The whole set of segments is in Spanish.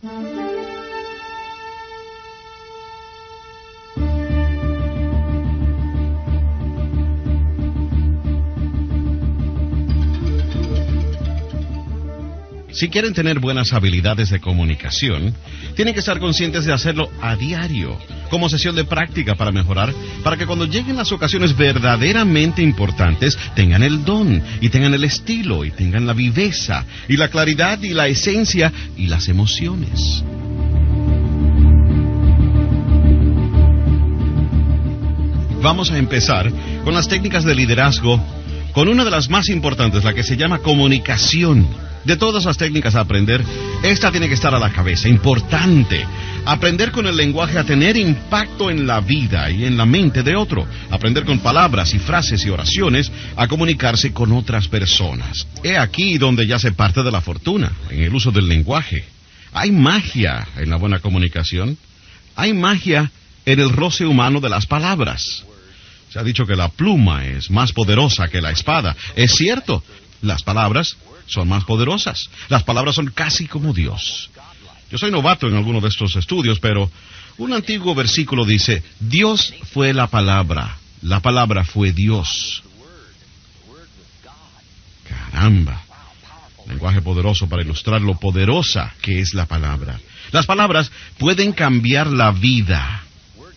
Si quieren tener buenas habilidades de comunicación, tienen que estar conscientes de hacerlo a diario, como sesión de práctica para mejorar, para que cuando lleguen las ocasiones verdaderamente importantes, tengan el don, y tengan el estilo, y tengan la viveza, y la claridad, y la esencia, y las emociones. Vamos a empezar con las técnicas de liderazgo, con una de las más importantes, la que se llama comunicación. De todas las técnicas a aprender, esta tiene que estar a la cabeza, importante. Aprender con el lenguaje a tener impacto en la vida y en la mente de otro. Aprender con palabras y frases y oraciones a comunicarse con otras personas. He aquí donde ya se parte de la fortuna, en el uso del lenguaje. Hay magia en la buena comunicación. Hay magia en el roce humano de las palabras. Se ha dicho que la pluma es más poderosa que la espada. Es cierto, las palabras son más poderosas. Las palabras son casi como Dios. Yo soy novato en alguno de estos estudios, pero un antiguo versículo dice, Dios fue la palabra fue Dios. Caramba. Lenguaje poderoso para ilustrar lo poderosa que es la palabra. Las palabras pueden cambiar la vida.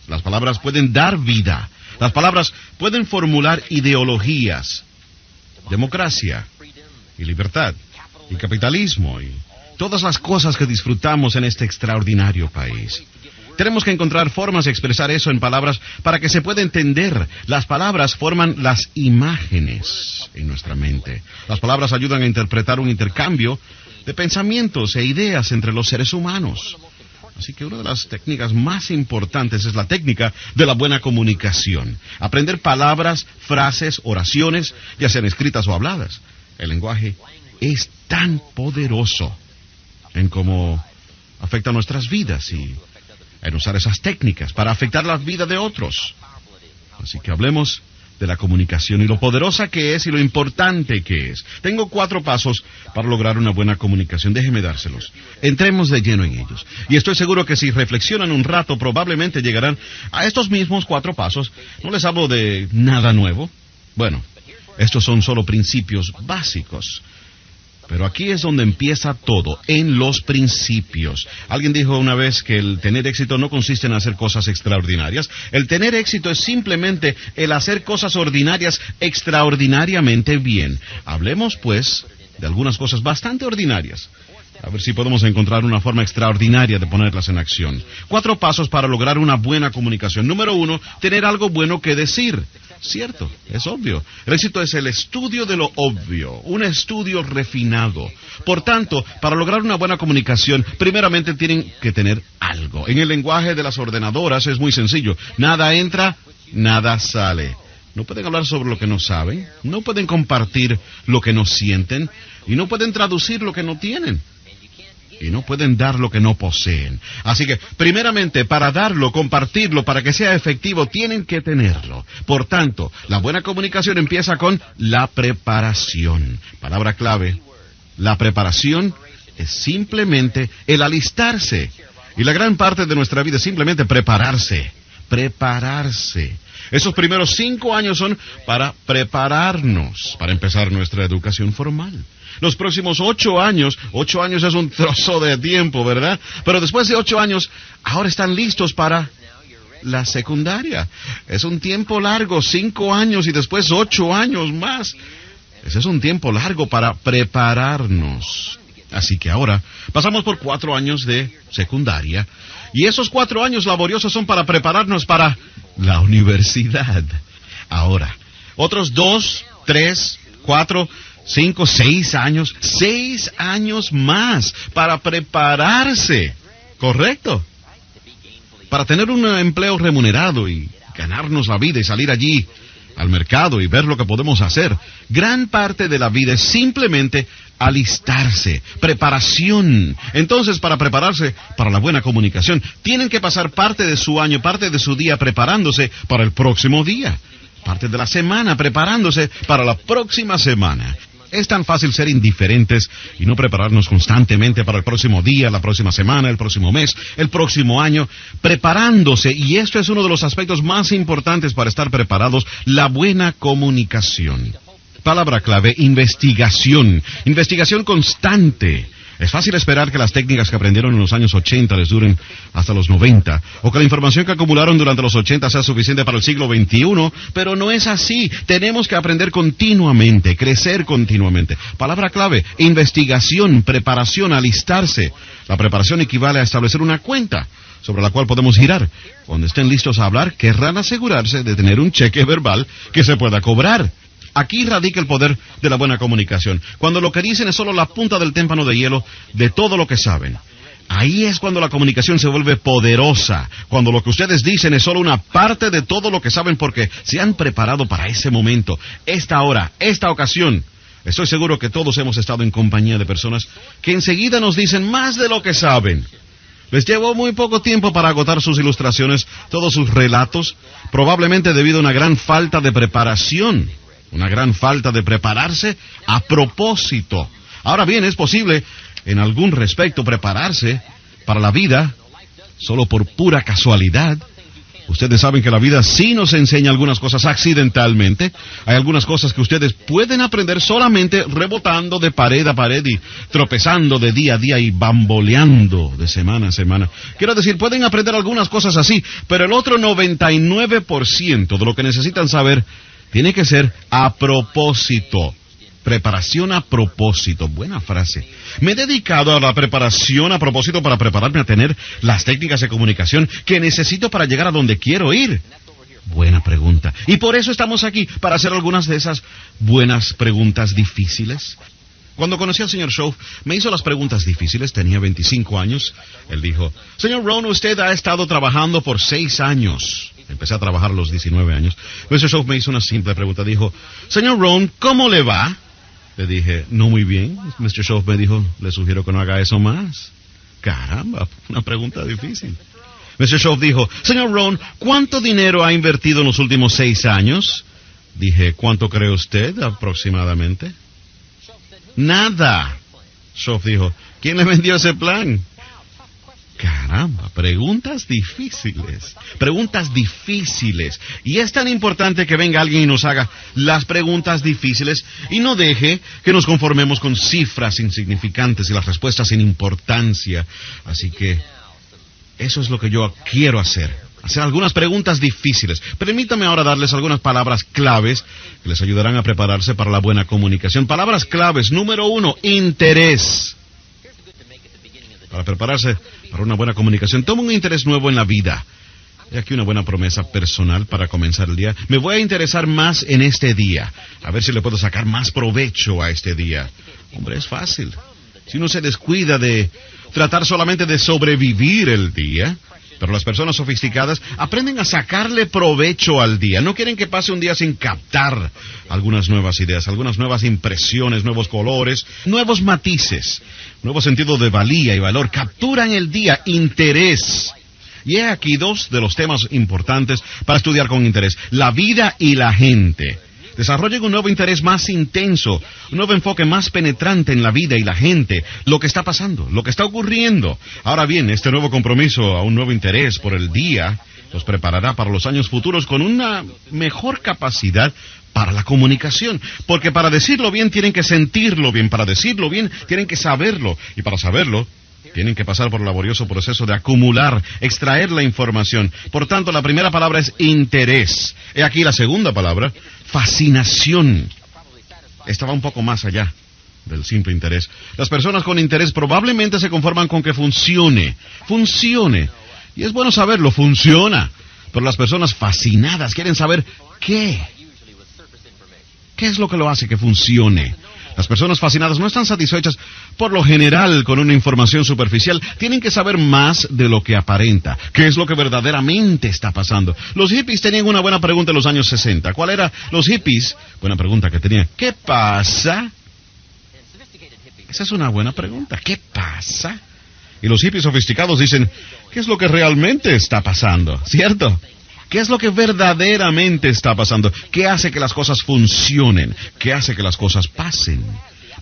Las palabras pueden dar vida. Las palabras pueden formular ideologías. Democracia y libertad, y capitalismo, y todas las cosas que disfrutamos en este extraordinario país. Tenemos que encontrar formas de expresar eso en palabras para que se pueda entender. Las palabras forman las imágenes en nuestra mente. Las palabras ayudan a interpretar un intercambio de pensamientos e ideas entre los seres humanos. Así que una de las técnicas más importantes es la técnica de la buena comunicación. Aprender palabras, frases, oraciones, ya sean escritas o habladas. El lenguaje es tan poderoso en cómo afecta nuestras vidas y en usar esas técnicas para afectar la vida de otros. Así que hablemos de la comunicación y lo poderosa que es y lo importante que es. Tengo 4 pasos para lograr una buena comunicación. Déjenme dárselos. Entremos de lleno en ellos. Y estoy seguro que si reflexionan un rato, probablemente llegarán a estos mismos 4 pasos. No les hablo de nada nuevo. Bueno, estos son solo principios básicos. Pero aquí es donde empieza todo, en los principios. Alguien dijo una vez que el tener éxito no consiste en hacer cosas extraordinarias. El tener éxito es simplemente el hacer cosas ordinarias extraordinariamente bien. Hablemos, pues, de algunas cosas bastante ordinarias. A ver si podemos encontrar una forma extraordinaria de ponerlas en acción. 4 pasos para lograr una buena comunicación. Número 1, tener algo bueno que decir. Cierto, es obvio. El éxito es el estudio de lo obvio, un estudio refinado. Por tanto, para lograr una buena comunicación, primeramente tienen que tener algo. En el lenguaje de las ordenadoras es muy sencillo. Nada entra, nada sale. No pueden hablar sobre lo que no saben, no pueden compartir lo que no sienten, y no pueden traducir lo que no tienen. Y no pueden dar lo que no poseen. Así que, primeramente, para darlo, compartirlo, para que sea efectivo, tienen que tenerlo. Por tanto, la buena comunicación empieza con la preparación. Palabra clave. La preparación es simplemente el alistarse. Y la gran parte de nuestra vida es simplemente prepararse. Prepararse. Esos primeros 5 años son para prepararnos, para empezar nuestra educación formal. Los próximos 8 años es un trozo de tiempo, ¿verdad? Pero después de 8 años, ahora están listos para la secundaria. Es un tiempo largo, 5 años y después 8 años más. Ese es un tiempo largo para prepararnos. Así que ahora pasamos por 4 años de secundaria. Y esos 4 años laboriosos son para prepararnos para la universidad. Ahora, otros 2, 3, 4... 5, 6 años, 6 años más para prepararse, ¿correcto? Para tener un empleo remunerado y ganarnos la vida y salir allí al mercado y ver lo que podemos hacer. Gran parte de la vida es simplemente alistarse, preparación. Entonces, para prepararse para la buena comunicación, tienen que pasar parte de su año, parte de su día preparándose para el próximo día. Parte de la semana preparándose para la próxima semana. Es tan fácil ser indiferentes y no prepararnos constantemente para el próximo día, la próxima semana, el próximo mes, el próximo año, preparándose, y esto es uno de los aspectos más importantes para estar preparados, la buena comunicación. Palabra clave, investigación. Investigación constante. Es fácil esperar que las técnicas que aprendieron en los años 80 les duren hasta los 90, o que la información que acumularon durante los 80 sea suficiente para el siglo XXI, pero no es así. Tenemos que aprender continuamente, crecer continuamente. Palabra clave, investigación, preparación, alistarse. La preparación equivale a establecer una cuenta sobre la cual podemos girar. Cuando estén listos a hablar, querrán asegurarse de tener un cheque verbal que se pueda cobrar. Aquí radica el poder de la buena comunicación. Cuando lo que dicen es solo la punta del témpano de hielo de todo lo que saben. Ahí es cuando la comunicación se vuelve poderosa. Cuando lo que ustedes dicen es solo una parte de todo lo que saben porque se han preparado para ese momento, esta hora, esta ocasión. Estoy seguro que todos hemos estado en compañía de personas que enseguida nos dicen más de lo que saben. Les llevó muy poco tiempo para agotar sus ilustraciones, todos sus relatos, probablemente debido a una gran falta de preparación. Una gran falta de prepararse a propósito. Ahora bien, es posible, en algún respecto, prepararse para la vida solo por pura casualidad. Ustedes saben que la vida sí nos enseña algunas cosas accidentalmente. Hay algunas cosas que ustedes pueden aprender solamente rebotando de pared a pared y tropezando de día a día y bamboleando de semana a semana. Quiero decir, pueden aprender algunas cosas así, pero el otro 99% de lo que necesitan saber tiene que ser a propósito. Preparación a propósito. Buena frase. Me he dedicado a la preparación a propósito para prepararme a tener las técnicas de comunicación que necesito para llegar a donde quiero ir. Buena pregunta. Y por eso estamos aquí, para hacer algunas de esas buenas preguntas difíciles. Cuando conocí al señor Shoaff, me hizo las preguntas difíciles. Tenía 25 años. Él dijo, señor Rohn, usted ha estado trabajando por 6 años. Empecé a trabajar a los 19 años. Mr. Shoaff me hizo una simple pregunta. Dijo, señor Rohn, ¿cómo le va? Le dije, no muy bien. Mr. Shoaff me dijo, le sugiero que no haga eso más. Caramba, una pregunta difícil. Mr. Shoaff dijo, señor Rohn, ¿cuánto dinero ha invertido en los últimos 6 años? Dije, ¿cuánto cree usted aproximadamente? Nada. Shoaff dijo, ¿quién le vendió ese plan? Caramba, preguntas difíciles. Preguntas difíciles. Y es tan importante que venga alguien y nos haga las preguntas difíciles y no deje que nos conformemos con cifras insignificantes y las respuestas sin importancia. Así que eso es lo que yo quiero hacer. Hacer algunas preguntas difíciles. Permítame ahora darles algunas palabras claves que les ayudarán a prepararse para la buena comunicación. Palabras claves. Número 1, interés. Para prepararse para una buena comunicación, toma un interés nuevo en la vida. He aquí una buena promesa personal para comenzar el día. Me voy a interesar más en este día. A ver si le puedo sacar más provecho a este día. Hombre, es fácil. Si uno se descuida de tratar solamente de sobrevivir el día, pero las personas sofisticadas aprenden a sacarle provecho al día. No quieren que pase un día sin captar algunas nuevas ideas, algunas nuevas impresiones, nuevos colores, nuevos matices, nuevo sentido de valía y valor. Capturan el día, interés. Y he aquí 2 de los temas importantes para estudiar con interés: la vida y la gente. Desarrollen un nuevo interés más intenso, un nuevo enfoque más penetrante en la vida y la gente, lo que está pasando, lo que está ocurriendo. Ahora bien, este nuevo compromiso a un nuevo interés por el día los preparará para los años futuros con una mejor capacidad para la comunicación. Porque para decirlo bien tienen que sentirlo bien, para decirlo bien tienen que saberlo, y para saberlo tienen que pasar por el laborioso proceso de acumular, extraer la información. Por tanto, la primera palabra es interés. He aquí la segunda palabra, fascinación. Esta va un poco más allá del simple interés. Las personas con interés probablemente se conforman con que funcione. Y es bueno saberlo, funciona. Pero las personas fascinadas quieren saber qué. ¿Qué es lo que lo hace que funcione? Las personas fascinadas no están satisfechas, por lo general, con una información superficial. Tienen que saber más de lo que aparenta. ¿Qué es lo que verdaderamente está pasando? Los hippies tenían una buena pregunta en los años 60. ¿Cuál era? Los hippies, buena pregunta que tenían. ¿Qué pasa? Esa es una buena pregunta. ¿Qué pasa? Y los hippies sofisticados dicen, ¿qué es lo que realmente está pasando? ¿Cierto? ¿Qué es lo que verdaderamente está pasando? ¿Qué hace que las cosas funcionen? ¿Qué hace que las cosas pasen?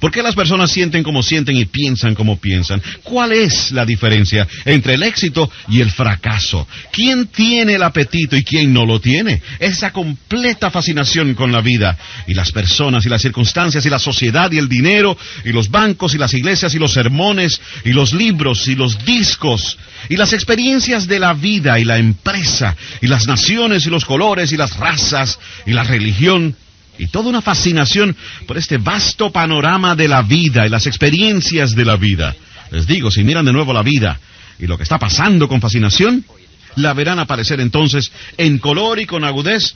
¿Por qué las personas sienten como sienten y piensan como piensan? ¿Cuál es la diferencia entre el éxito y el fracaso? ¿Quién tiene el apetito y quién no lo tiene? Esa completa fascinación con la vida y las personas y las circunstancias y la sociedad y el dinero y los bancos y las iglesias y los sermones y los libros y los discos y las experiencias de la vida y la empresa y las naciones y los colores y las razas y la religión y toda una fascinación por este vasto panorama de la vida y las experiencias de la vida. Les digo, si miran de nuevo la vida y lo que está pasando con fascinación, la verán aparecer entonces en color y con agudez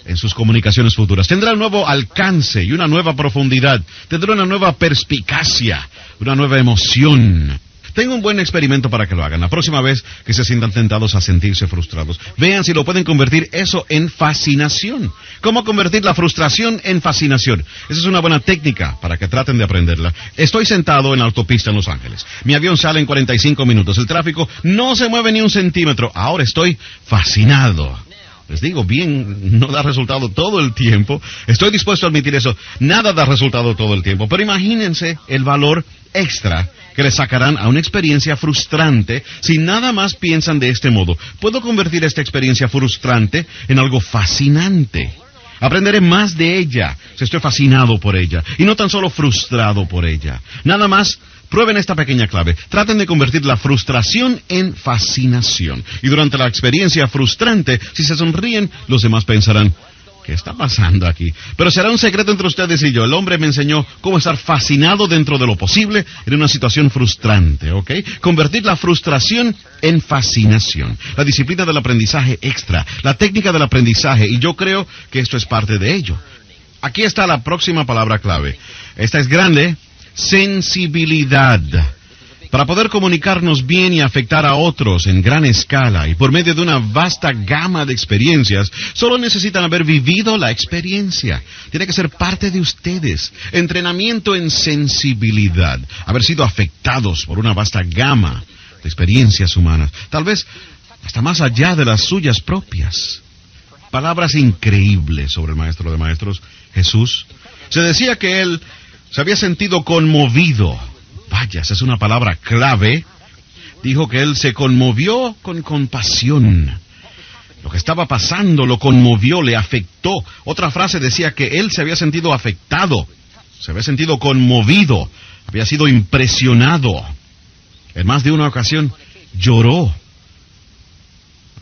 en sus comunicaciones futuras. Tendrá un nuevo alcance y una nueva profundidad. Tendrá una nueva perspicacia, una nueva emoción. Tengo un buen experimento para que lo hagan. La próxima vez que se sientan tentados a sentirse frustrados, vean si lo pueden convertir eso en fascinación. ¿Cómo convertir la frustración en fascinación? Esa es una buena técnica para que traten de aprenderla. Estoy sentado en la autopista en Los Ángeles. Mi avión sale en 45 minutos. El tráfico no se mueve ni un centímetro. Ahora estoy fascinado. Les digo, bien, no da resultado todo el tiempo. Estoy dispuesto a admitir eso. Nada da resultado todo el tiempo. Pero imagínense el valor extra que le sacarán a una experiencia frustrante si nada más piensan de este modo. Puedo convertir esta experiencia frustrante en algo fascinante. Aprenderé más de ella si estoy fascinado por ella y no tan solo frustrado por ella. Nada más, prueben esta pequeña clave. Traten de convertir la frustración en fascinación. Y durante la experiencia frustrante, si se sonríen, los demás pensarán, ¿qué está pasando aquí? Pero será un secreto entre ustedes y yo. El hombre me enseñó cómo estar fascinado dentro de lo posible en una situación frustrante, ¿ok? Convertir la frustración en fascinación. La disciplina del aprendizaje extra, la técnica del aprendizaje, y yo creo que esto es parte de ello. Aquí está la próxima palabra clave. Esta es grande: sensibilidad. Para poder comunicarnos bien y afectar a otros en gran escala y por medio de una vasta gama de experiencias, solo necesitan haber vivido la experiencia. Tiene que ser parte de ustedes. Entrenamiento en sensibilidad. Haber sido afectados por una vasta gama de experiencias humanas. Tal vez hasta más allá de las suyas propias. Palabras increíbles sobre el Maestro de Maestros, Jesús. Se decía que él se había sentido conmovido. Vaya, esa es una palabra clave. Dijo que él se conmovió con compasión. Lo que estaba pasando lo conmovió, le afectó. Otra frase decía que él se había sentido afectado, se había sentido conmovido, había sido impresionado. En más de una ocasión lloró.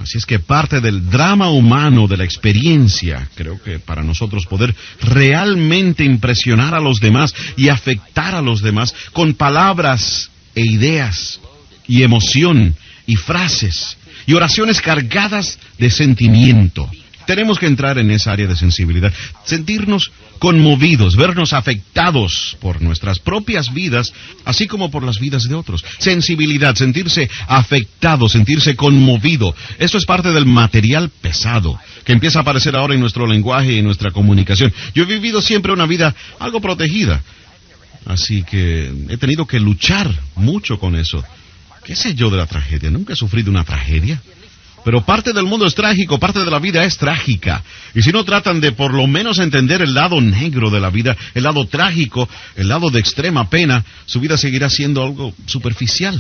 Así es que parte del drama humano de la experiencia, creo que para nosotros poder realmente impresionar a los demás y afectar a los demás con palabras e ideas y emoción y frases y oraciones cargadas de sentimiento. Tenemos que entrar en esa área de sensibilidad, sentirnos conmovidos, vernos afectados por nuestras propias vidas, así como por las vidas de otros. Sensibilidad, sentirse afectado, sentirse conmovido. Esto es parte del material pesado que empieza a aparecer ahora en nuestro lenguaje y en nuestra comunicación. Yo he vivido siempre una vida algo protegida, así que he tenido que luchar mucho con eso. ¿Qué sé yo de la tragedia? Nunca he sufrido una tragedia. Pero parte del mundo es trágico, parte de la vida es trágica. Y si no tratan de por lo menos entender el lado negro de la vida, el lado trágico, el lado de extrema pena, su vida seguirá siendo algo superficial.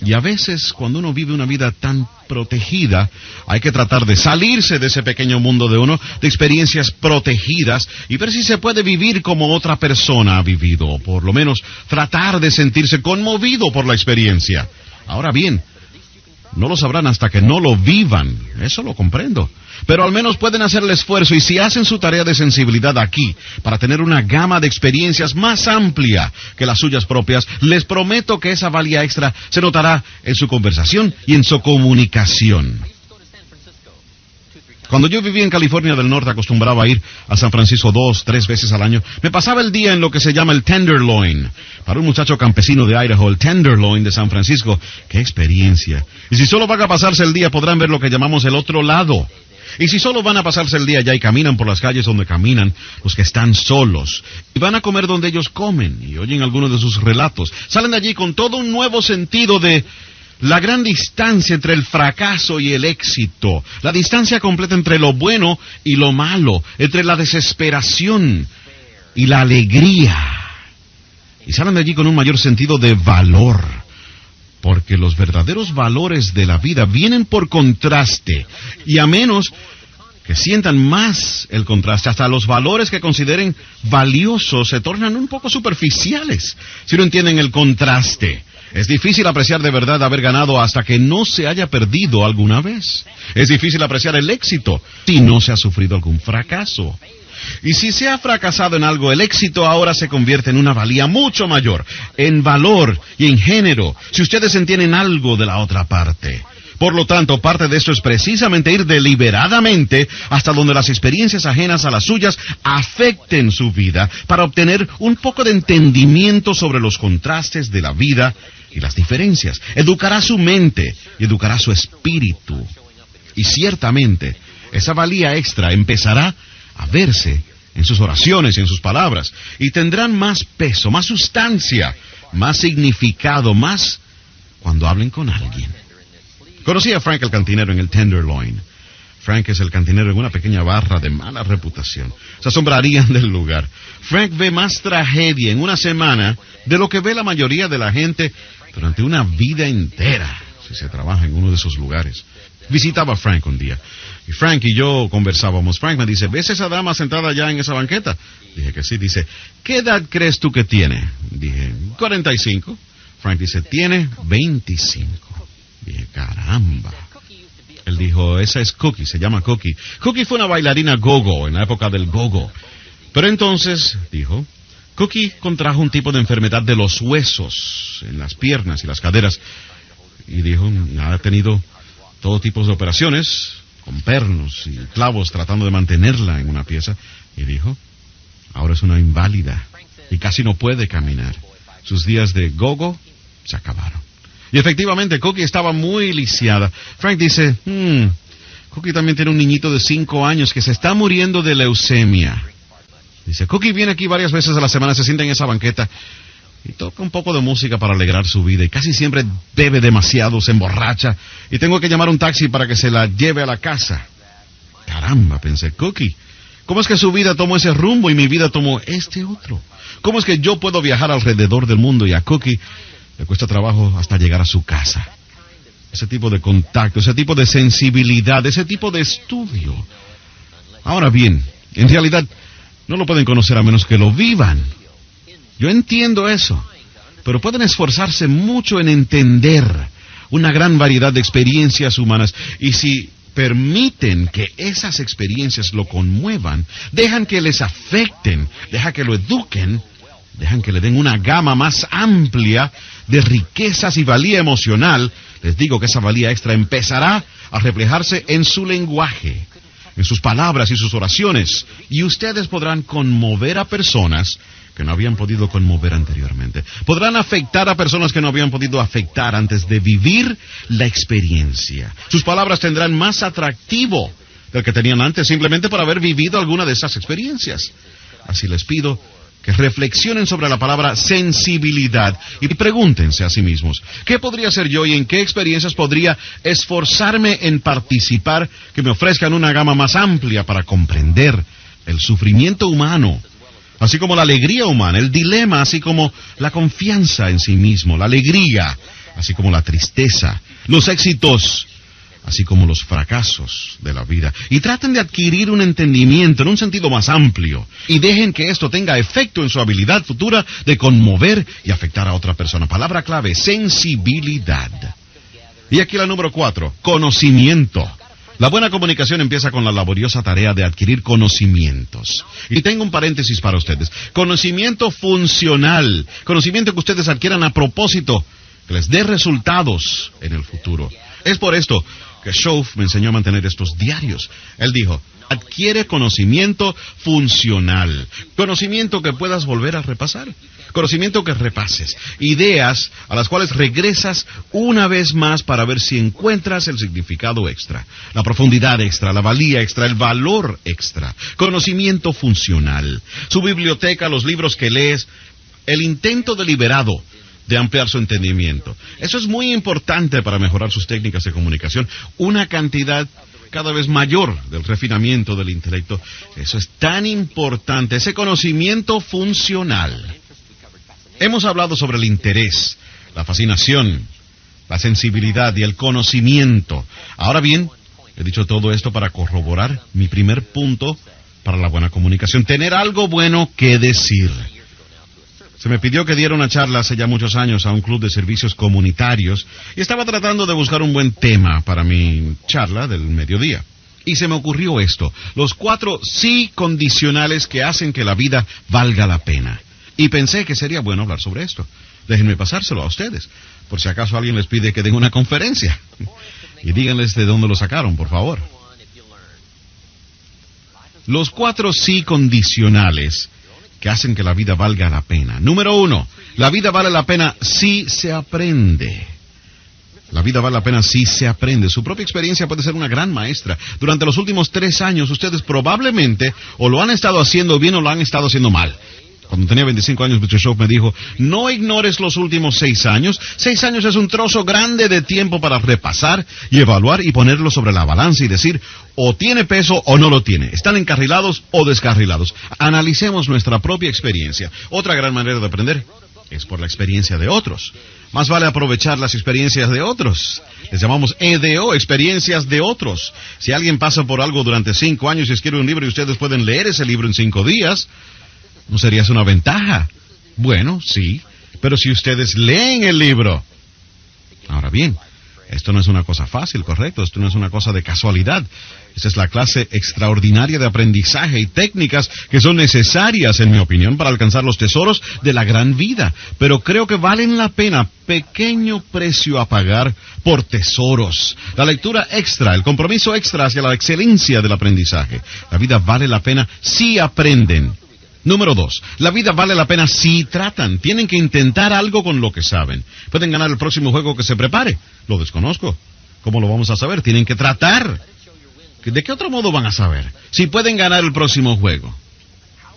Y a veces, cuando uno vive una vida tan protegida, hay que tratar de salirse de ese pequeño mundo de uno, de experiencias protegidas, y ver si se puede vivir como otra persona ha vivido, o por lo menos tratar de sentirse conmovido por la experiencia. Ahora bien, no lo sabrán hasta que no lo vivan, eso lo comprendo. Pero al menos pueden hacer el esfuerzo, y si hacen su tarea de sensibilidad aquí, para tener una gama de experiencias más amplia que las suyas propias, les prometo que esa valía extra se notará en su conversación y en su comunicación. Cuando yo vivía en California del Norte, acostumbraba a ir a San Francisco 2, 3 veces al año. Me pasaba el día en lo que se llama el Tenderloin. Para un muchacho campesino de Idaho, el Tenderloin de San Francisco, ¡qué experiencia! Y si solo van a pasarse el día, podrán ver lo que llamamos el otro lado. Y si solo van a pasarse el día allá y caminan por las calles donde caminan los que están solos, y van a comer donde ellos comen, y oyen algunos de sus relatos, salen de allí con todo un nuevo sentido de la gran distancia entre el fracaso y el éxito, la distancia completa entre lo bueno y lo malo, entre la desesperación y la alegría. y salen de allí con un mayor sentido de valor. Porque los verdaderos valores de la vida vienen por contraste, y a menos que sientan más el contraste, hasta los valores que consideren valiosos se tornan un poco superficiales si no entienden el contraste. Es difícil apreciar de verdad haber ganado hasta que no se haya perdido alguna vez. Es difícil apreciar el éxito si no se ha sufrido algún fracaso. Y si se ha fracasado en algo, el éxito ahora se convierte en una valía mucho mayor, en valor y en género, si ustedes entienden algo de la otra parte. Por lo tanto, parte de esto es precisamente ir deliberadamente hasta donde las experiencias ajenas a las suyas afecten su vida, para obtener un poco de entendimiento sobre los contrastes de la vida y las diferencias. Educará su mente y educará su espíritu. Y ciertamente, esa valía extra empezará a verse en sus oraciones y en sus palabras, y tendrán más peso, más sustancia, más significado, más cuando hablen con alguien. Conocí a Frank el cantinero en el Tenderloin. Frank es el cantinero en una pequeña barra de mala reputación. Se asombrarían del lugar. Frank ve más tragedia en una semana de lo que ve la mayoría de la gente durante una vida entera, si se trabaja en uno de esos lugares. Visitaba a Frank un día, y Frank y yo conversábamos. Frank me dice, ¿ves esa dama sentada allá en esa banqueta? Dije que sí. Dice, ¿qué edad crees tú que tiene? Dije, 45. Frank dice, tiene 25. Dije, caramba. Él dijo, esa es Cookie, se llama Cookie. Cookie fue una bailarina go-go en la época del go-go. Pero entonces, dijo, Cookie contrajo un tipo de enfermedad de los huesos en las piernas y las caderas. Y dijo, ha tenido todo tipo de operaciones, con pernos y clavos tratando de mantenerla en una pieza. Y dijo, ahora es una inválida y casi no puede caminar. Sus días de go-go se acabaron. Y efectivamente, Cookie estaba muy lisiada. Frank dice, Cookie también tiene un niñito de 5 años que se está muriendo de leucemia. Dice, Cookie viene aquí varias veces a la semana, se sienta en esa banqueta y toca un poco de música para alegrar su vida. Y casi siempre bebe demasiado, se emborracha. Y tengo que llamar a un taxi para que se la lleve a la casa. Caramba, pensé, Cookie, ¿cómo es que su vida tomó ese rumbo y mi vida tomó este otro? ¿Cómo es que yo puedo viajar alrededor del mundo y a Cookie le cuesta trabajo hasta llegar a su casa? Ese tipo de contacto, ese tipo de sensibilidad, ese tipo de estudio. Ahora bien, en realidad no lo pueden conocer a menos que lo vivan. Yo entiendo eso, pero pueden esforzarse mucho en entender una gran variedad de experiencias humanas, y si permiten que esas experiencias lo conmuevan, dejan que les afecten, dejan que lo eduquen, dejan que le den una gama más amplia de riquezas y valía emocional, les digo que esa valía extra empezará a reflejarse en su lenguaje, en sus palabras y sus oraciones, y ustedes podrán conmover a personas que no habían podido conmover anteriormente. Podrán afectar a personas que no habían podido afectar antes de vivir la experiencia. Sus palabras tendrán más atractivo del que tenían antes, simplemente por haber vivido alguna de esas experiencias. Así les pido que reflexionen sobre la palabra sensibilidad y pregúntense a sí mismos, ¿qué podría hacer yo y en qué experiencias podría esforzarme en participar que me ofrezcan una gama más amplia para comprender el sufrimiento humano, así como la alegría humana, el dilema, así como la confianza en sí mismo, la alegría, así como la tristeza, los éxitos, así como los fracasos de la vida? Y traten de adquirir un entendimiento en un sentido más amplio, y dejen que esto tenga efecto en su habilidad futura de conmover y afectar a otra persona. Palabra clave, sensibilidad. Y aquí la número 4, conocimiento. La buena comunicación empieza con la laboriosa tarea de adquirir conocimientos. Y tengo un paréntesis para ustedes. Conocimiento funcional. Conocimiento que ustedes adquieran a propósito, que les dé resultados en el futuro. Es por esto que Shoaff me enseñó a mantener estos diarios. Él dijo, adquiere conocimiento funcional. Conocimiento que puedas volver a repasar. Conocimiento que repases. Ideas a las cuales regresas una vez más para ver si encuentras el significado extra, la profundidad extra, la valía extra, el valor extra. Conocimiento funcional. Su biblioteca, los libros que lees, el intento deliberado de ampliar su entendimiento. Eso es muy importante para mejorar sus técnicas de comunicación. Una cantidad cada vez mayor del refinamiento del intelecto. Eso es tan importante, ese conocimiento funcional. Hemos hablado sobre el interés, la fascinación, la sensibilidad y el conocimiento. Ahora bien, he dicho todo esto para corroborar mi primer punto para la buena comunicación: tener algo bueno que decir. Se me pidió que diera una charla hace ya muchos años a un club de servicios comunitarios y estaba tratando de buscar un buen tema para mi charla del mediodía. Y se me ocurrió esto: los 4 sí condicionales que hacen que la vida valga la pena. Y pensé que sería bueno hablar sobre esto. Déjenme pasárselo a ustedes, por si acaso alguien les pide que den una conferencia. Y díganles de dónde lo sacaron, por favor. Los 4 sí condicionales que hacen que la vida valga la pena. Número 1, la vida vale la pena si se aprende. La vida vale la pena si se aprende. Su propia experiencia puede ser una gran maestra. Durante los últimos 3 años, ustedes probablemente o lo han estado haciendo bien o lo han estado haciendo mal. Cuando tenía 25 años, Mr. Shaw me dijo: no ignores los últimos 6 años. 6 años es un trozo grande de tiempo para repasar y evaluar y ponerlo sobre la balanza y decir, o tiene peso o no lo tiene. Están encarrilados o descarrilados. Analicemos nuestra propia experiencia. Otra gran manera de aprender es por la experiencia de otros. Más vale aprovechar las experiencias de otros. Les llamamos EDO, experiencias de otros. Si alguien pasa por algo durante 5 años y escribe un libro y ustedes pueden leer ese libro en 5 días... ¿no sería eso una ventaja? Bueno, sí, pero si ustedes leen el libro. Ahora bien, esto no es una cosa fácil, ¿correcto? Esto no es una cosa de casualidad. Esta es la clase extraordinaria de aprendizaje y técnicas que son necesarias, en mi opinión, para alcanzar los tesoros de la gran vida. Pero creo que valen la pena, pequeño precio a pagar por tesoros. La lectura extra, el compromiso extra hacia la excelencia del aprendizaje. La vida vale la pena si aprenden. Número 2, la vida vale la pena si tratan. Tienen que intentar algo con lo que saben. Pueden ganar el próximo juego que se prepare. Lo desconozco. ¿Cómo lo vamos a saber? Tienen que tratar. ¿De qué otro modo van a saber si pueden ganar el próximo juego?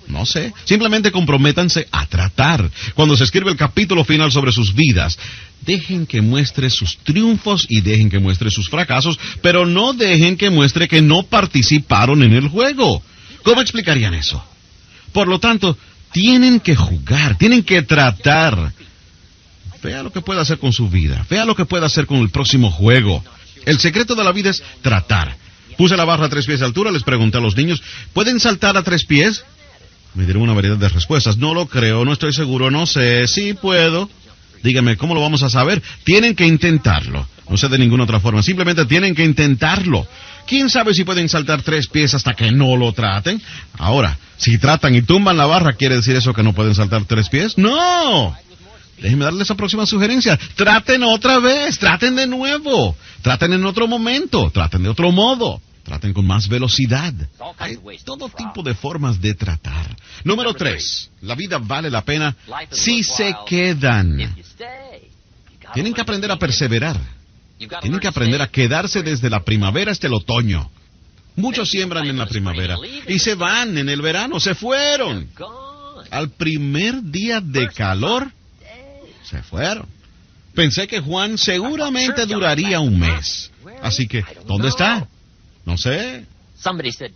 No sé. Simplemente comprométanse a tratar. Cuando se escribe el capítulo final sobre sus vidas, dejen que muestre sus triunfos y dejen que muestre sus fracasos, pero no dejen que muestre que no participaron en el juego. ¿Cómo explicarían eso? Por lo tanto, tienen que jugar, tienen que tratar. Vea lo que puede hacer con su vida, vea lo que puede hacer con el próximo juego. El secreto de la vida es tratar. Puse la barra a 3 pies de altura, les pregunté a los niños, ¿pueden saltar a 3 pies? Me dieron una variedad de respuestas. No lo creo, no estoy seguro, no sé, sí puedo. Díganme, ¿cómo lo vamos a saber? Tienen que intentarlo. No sé de ninguna otra forma, simplemente tienen que intentarlo. ¿Quién sabe si pueden saltar 3 pies hasta que no lo traten? Ahora, si tratan y tumban la barra, ¿quiere decir eso que no pueden saltar 3 pies? ¡No! Déjenme darles esa próxima sugerencia. Traten otra vez, traten de nuevo. Traten en otro momento, traten de otro modo. Traten con más velocidad. Hay todo tipo de formas de tratar. Número 3, la vida vale la pena si se quedan. Tienen que aprender a perseverar. Tienen que aprender a quedarse desde la primavera hasta el otoño. Muchos siembran en la primavera y se van en el verano, se fueron. Al primer día de calor, se fueron. Pensé que Juan seguramente duraría un mes. Así que, ¿dónde está? No sé.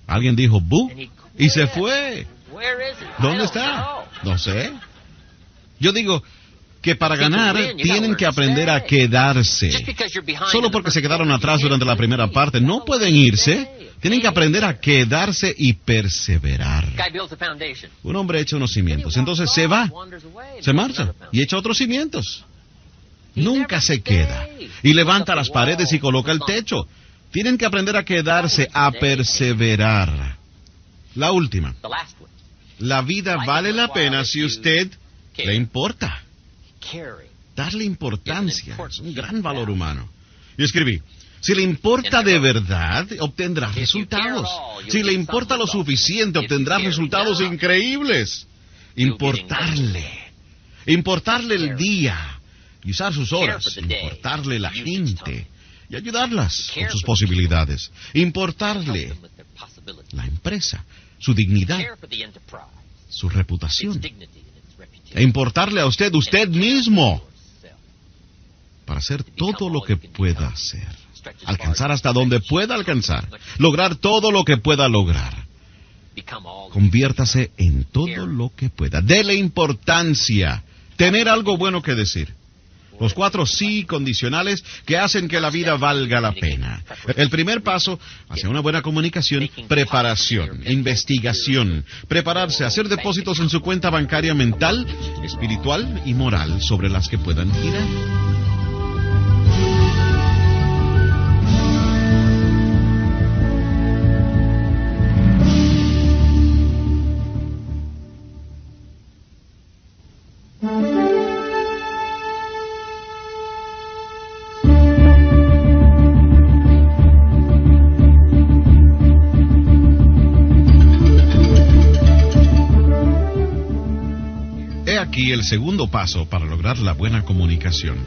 Alguien dijo, "Bu", y se fue. ¿Dónde está? No sé. Yo digo que para ganar tienen que aprender a quedarse. Solo porque se quedaron atrás durante la primera parte, no pueden irse. Tienen que aprender a quedarse y perseverar. Un hombre echa unos cimientos, entonces se va, se marcha y echa otros cimientos. Nunca se queda. Y levanta las paredes y coloca el techo. Tienen que aprender a quedarse, a perseverar. La última. La vida vale la pena si usted le importa. Darle importancia es un gran valor humano. Y escribí, si le importa de verdad, obtendrá resultados. Si le importa lo suficiente, obtendrá resultados increíbles. Importarle el día y usar sus horas. Importarle la gente y ayudarlas con sus posibilidades. Importarle la empresa, su dignidad, su reputación. E importarle a usted mismo, para hacer todo lo que pueda hacer, alcanzar hasta donde pueda alcanzar, lograr todo lo que pueda lograr. Conviértase en todo lo que pueda. Dele importancia Tener algo bueno que decir. Los 4 sí condicionales que hacen que la vida valga la pena. El primer paso hacia una buena comunicación: preparación, investigación, prepararse, hacer depósitos en su cuenta bancaria mental, espiritual y moral sobre las que puedan girar. Aquí el segundo paso para lograr la buena comunicación.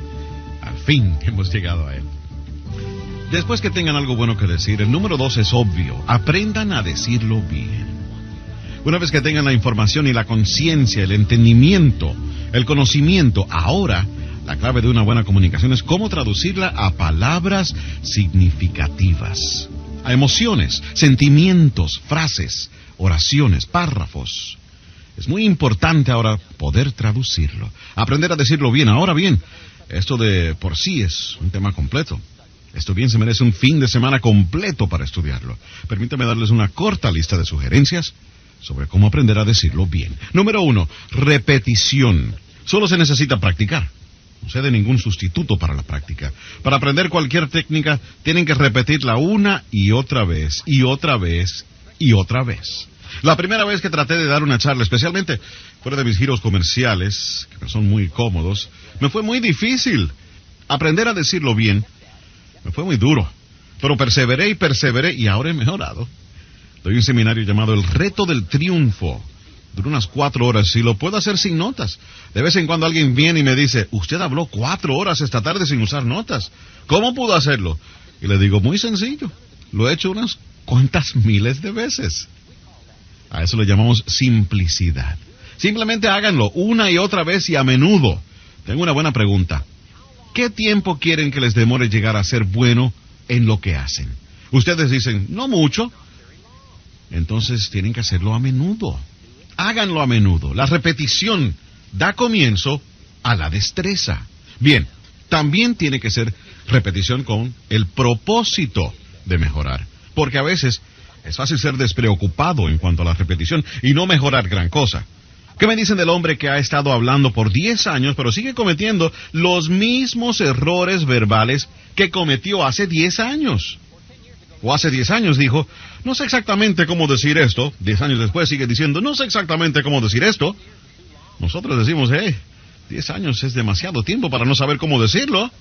Al fin hemos llegado a él. Después que tengan algo bueno que decir, el número 2 es obvio: aprendan a decirlo bien. Una vez que tengan la información y la conciencia, el entendimiento, el conocimiento, ahora la clave de una buena comunicación es cómo traducirla a palabras significativas, a emociones, sentimientos, frases, oraciones, párrafos. Es muy importante ahora poder traducirlo, aprender a decirlo bien. Ahora bien, esto de por sí es un tema completo. Esto bien se merece un fin de semana completo para estudiarlo. Permítame darles una corta lista de sugerencias sobre cómo aprender a decirlo bien. Número 1, repetición. Solo se necesita practicar. No se dé ningún sustituto para la práctica. Para aprender cualquier técnica, tienen que repetirla una y otra vez, y otra vez, y otra vez. La primera vez que traté de dar una charla, especialmente fuera de mis giros comerciales, que me son muy cómodos, me fue muy difícil. Aprender a decirlo bien me fue muy duro, pero perseveré y ahora he mejorado. Doy un seminario llamado El Reto del Triunfo. Dura unas 4 horas y lo puedo hacer sin notas. De vez en cuando alguien viene y me dice: usted habló 4 horas esta tarde sin usar notas. ¿Cómo pudo hacerlo? Y le digo: muy sencillo. Lo he hecho unas cuantas miles de veces. A eso le llamamos simplicidad. Simplemente háganlo una y otra vez y a menudo. Tengo una buena pregunta. ¿Qué tiempo quieren que les demore llegar a ser bueno en lo que hacen? Ustedes dicen: no mucho. Entonces tienen que hacerlo a menudo. Háganlo a menudo. La repetición da comienzo a la destreza. Bien, también tiene que ser repetición con el propósito de mejorar. Porque a veces es fácil ser despreocupado en cuanto a la repetición y no mejorar gran cosa. ¿Qué me dicen del hombre que ha estado hablando por 10 años, pero sigue cometiendo los mismos errores verbales que cometió hace 10 años? O hace 10 años dijo: no sé exactamente cómo decir esto. 10 años después sigue diciendo: no sé exactamente cómo decir esto. Nosotros decimos: 10 años es demasiado tiempo para no saber cómo decirlo.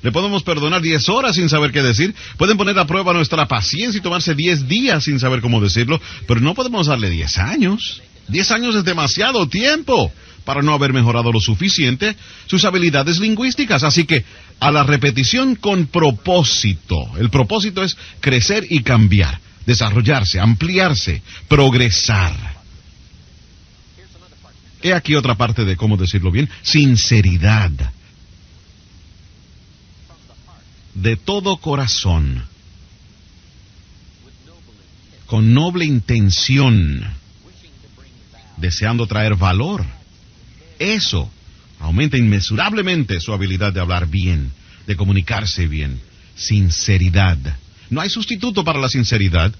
Le podemos perdonar 10 horas sin saber qué decir. Pueden poner a prueba nuestra paciencia y tomarse 10 días sin saber cómo decirlo. Pero no podemos darle 10 años. 10 años es demasiado tiempo para no haber mejorado lo suficiente sus habilidades lingüísticas. Así que a la repetición con propósito. El propósito es crecer y cambiar, desarrollarse, ampliarse, progresar. He aquí otra parte de cómo decirlo bien: sinceridad. De todo corazón, con noble intención, deseando traer valor. Eso aumenta inmesurablemente su habilidad de hablar bien, de comunicarse bien. Sinceridad. No hay sustituto para la sinceridad.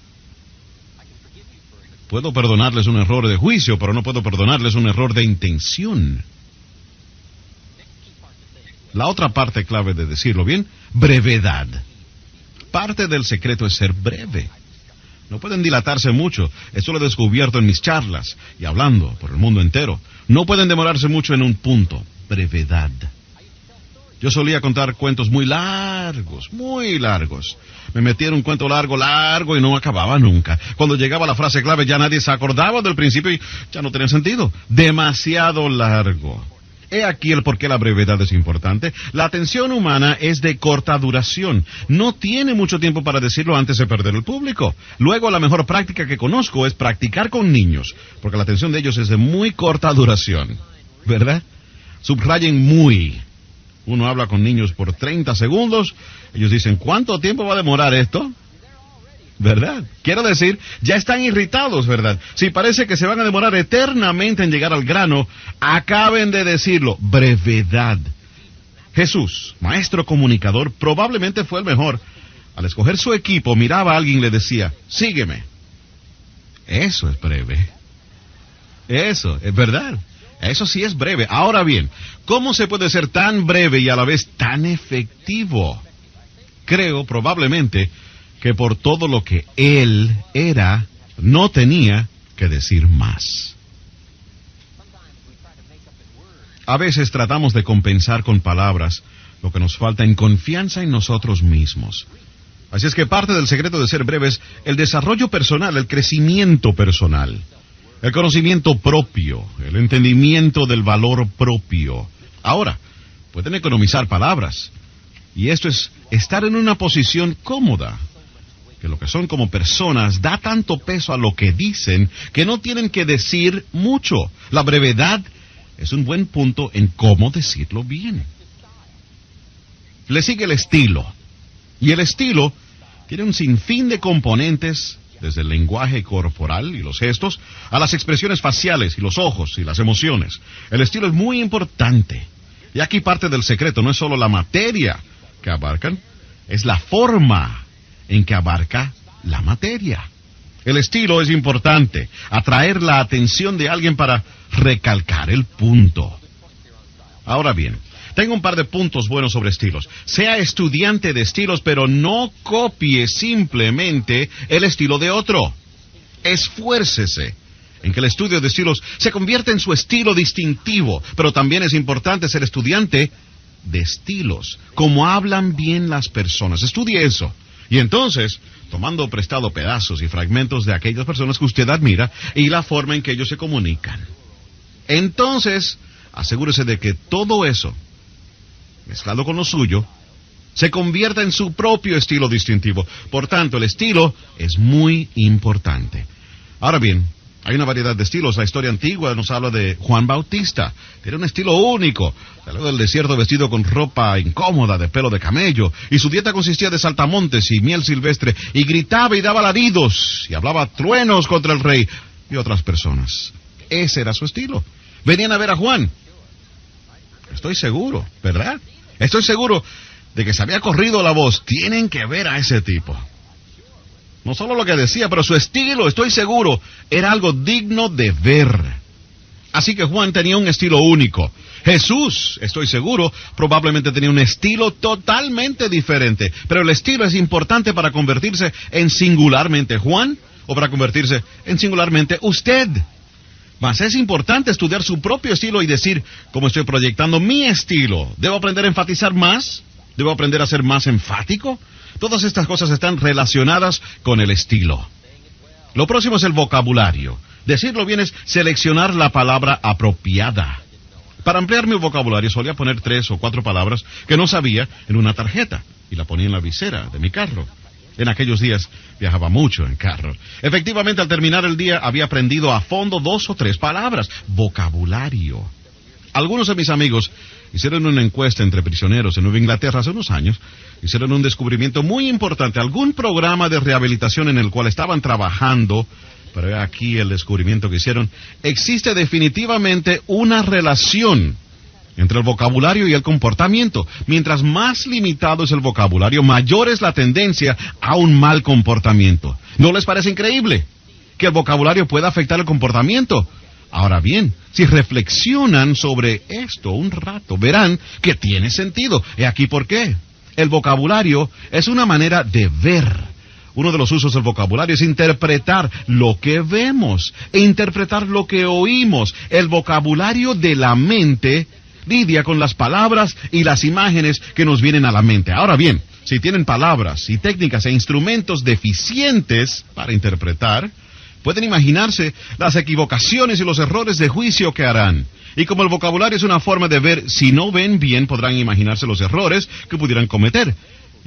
Puedo perdonarles un error de juicio, pero no puedo perdonarles un error de intención. La otra parte clave de decirlo bien: brevedad. Parte del secreto es ser breve. No pueden dilatarse mucho. Esto lo he descubierto en mis charlas y hablando por el mundo entero. No pueden demorarse mucho en un punto. Brevedad. Yo solía contar cuentos muy largos, muy largos. Me metía en un cuento largo y no acababa nunca. Cuando llegaba la frase clave ya nadie se acordaba del principio y ya no tenía sentido. Demasiado largo. He aquí el por qué la brevedad es importante. La atención humana es de corta duración. No tiene mucho tiempo para decirlo antes de perder el público. Luego, la mejor práctica que conozco es practicar con niños, porque la atención de ellos es de muy corta duración. ¿Verdad? Subrayen muy. Uno habla con niños por 30 segundos. Ellos dicen: ¿cuánto tiempo va a demorar esto? ¿verdad? Quiero decir, ya están irritados, ¿verdad? Si parece que se van a demorar eternamente en llegar al grano, acaben de decirlo, brevedad. Jesús, maestro comunicador, probablemente fue el mejor. Al escoger su equipo, miraba a alguien y le decía, sígueme. Eso es breve. Eso, es verdad. Eso sí es breve. Ahora bien, ¿cómo se puede ser tan breve y a la vez tan efectivo? Creo, probablemente, que por todo lo que él era, no tenía que decir más. A veces tratamos de compensar con palabras lo que nos falta en confianza en nosotros mismos. Así es que parte del secreto de ser breve es el desarrollo personal, el crecimiento personal, el conocimiento propio, el entendimiento del valor propio. Ahora, pueden economizar palabras, y esto es estar en una posición cómoda, que lo que son como personas da tanto peso a lo que dicen que no tienen que decir mucho. La brevedad es un buen punto en cómo decirlo bien. Le sigue el estilo, y el estilo tiene un sinfín de componentes, desde el lenguaje corporal y los gestos, a las expresiones faciales y los ojos y las emociones. El estilo es muy importante. Y aquí parte del secreto, no es solo la materia que abarcan, es la forma en que abarca la materia. El estilo es importante, atraer la atención de alguien para recalcar el punto. Ahora bien, tengo un par de puntos buenos sobre estilos. Sea estudiante de estilos, pero no copie simplemente el estilo de otro. Esfuércese en que el estudio de estilos se convierta en su estilo distintivo, pero también es importante ser estudiante de estilos, como hablan bien las personas. Estudie eso. Y entonces, tomando prestado pedazos y fragmentos de aquellas personas que usted admira y la forma en que ellos se comunican. Entonces, asegúrese de que todo eso, mezclado con lo suyo, se convierta en su propio estilo distintivo. Por tanto, el estilo es muy importante. Ahora bien, hay una variedad de estilos. La historia antigua nos habla de Juan Bautista. Tiene un estilo único. Salió del desierto vestido con ropa incómoda de pelo de camello. Y su dieta consistía de saltamontes y miel silvestre. Y gritaba y daba alaridos. Y hablaba truenos contra el rey y otras personas. Ese era su estilo. Venían a ver a Juan. Estoy seguro, ¿verdad? Estoy seguro de que se había corrido la voz. Tienen que ver a ese tipo. No solo lo que decía, pero su estilo, estoy seguro, era algo digno de ver. Así que Juan tenía un estilo único. Jesús, estoy seguro, probablemente tenía un estilo totalmente diferente. Pero el estilo es importante para convertirse en singularmente Juan o para convertirse en singularmente usted. Mas es importante estudiar su propio estilo y decir, ¿cómo estoy proyectando mi estilo? ¿Debo aprender a enfatizar más? ¿Debo aprender a ser más enfático? Todas estas cosas están relacionadas con el estilo. Lo próximo es el vocabulario. Decirlo bien es seleccionar la palabra apropiada. Para ampliar mi vocabulario solía poner 3 o 4 palabras que no sabía en una tarjeta y la ponía en la visera de mi carro. En aquellos días viajaba mucho en carro. Efectivamente, al terminar el día había aprendido a fondo 2 o 3 palabras. Vocabulario. Algunos de mis amigos hicieron una encuesta entre prisioneros en Nueva Inglaterra hace unos años. Hicieron un descubrimiento muy importante. Algún programa de rehabilitación en el cual estaban trabajando, pero aquí el descubrimiento que hicieron. Existe definitivamente una relación entre el vocabulario y el comportamiento. Mientras más limitado es el vocabulario, mayor es la tendencia a un mal comportamiento. ¿No les parece increíble que el vocabulario pueda afectar el comportamiento? Ahora bien, si reflexionan sobre esto un rato, verán que tiene sentido. He aquí por qué. El vocabulario es una manera de ver. Uno de los usos del vocabulario es interpretar lo que vemos e interpretar lo que oímos. El vocabulario de la mente lidia con las palabras y las imágenes que nos vienen a la mente. Ahora bien, si tienen palabras y técnicas e instrumentos deficientes para interpretar, pueden imaginarse las equivocaciones y los errores de juicio que harán. Y como el vocabulario es una forma de ver, si no ven bien, podrán imaginarse los errores que pudieran cometer.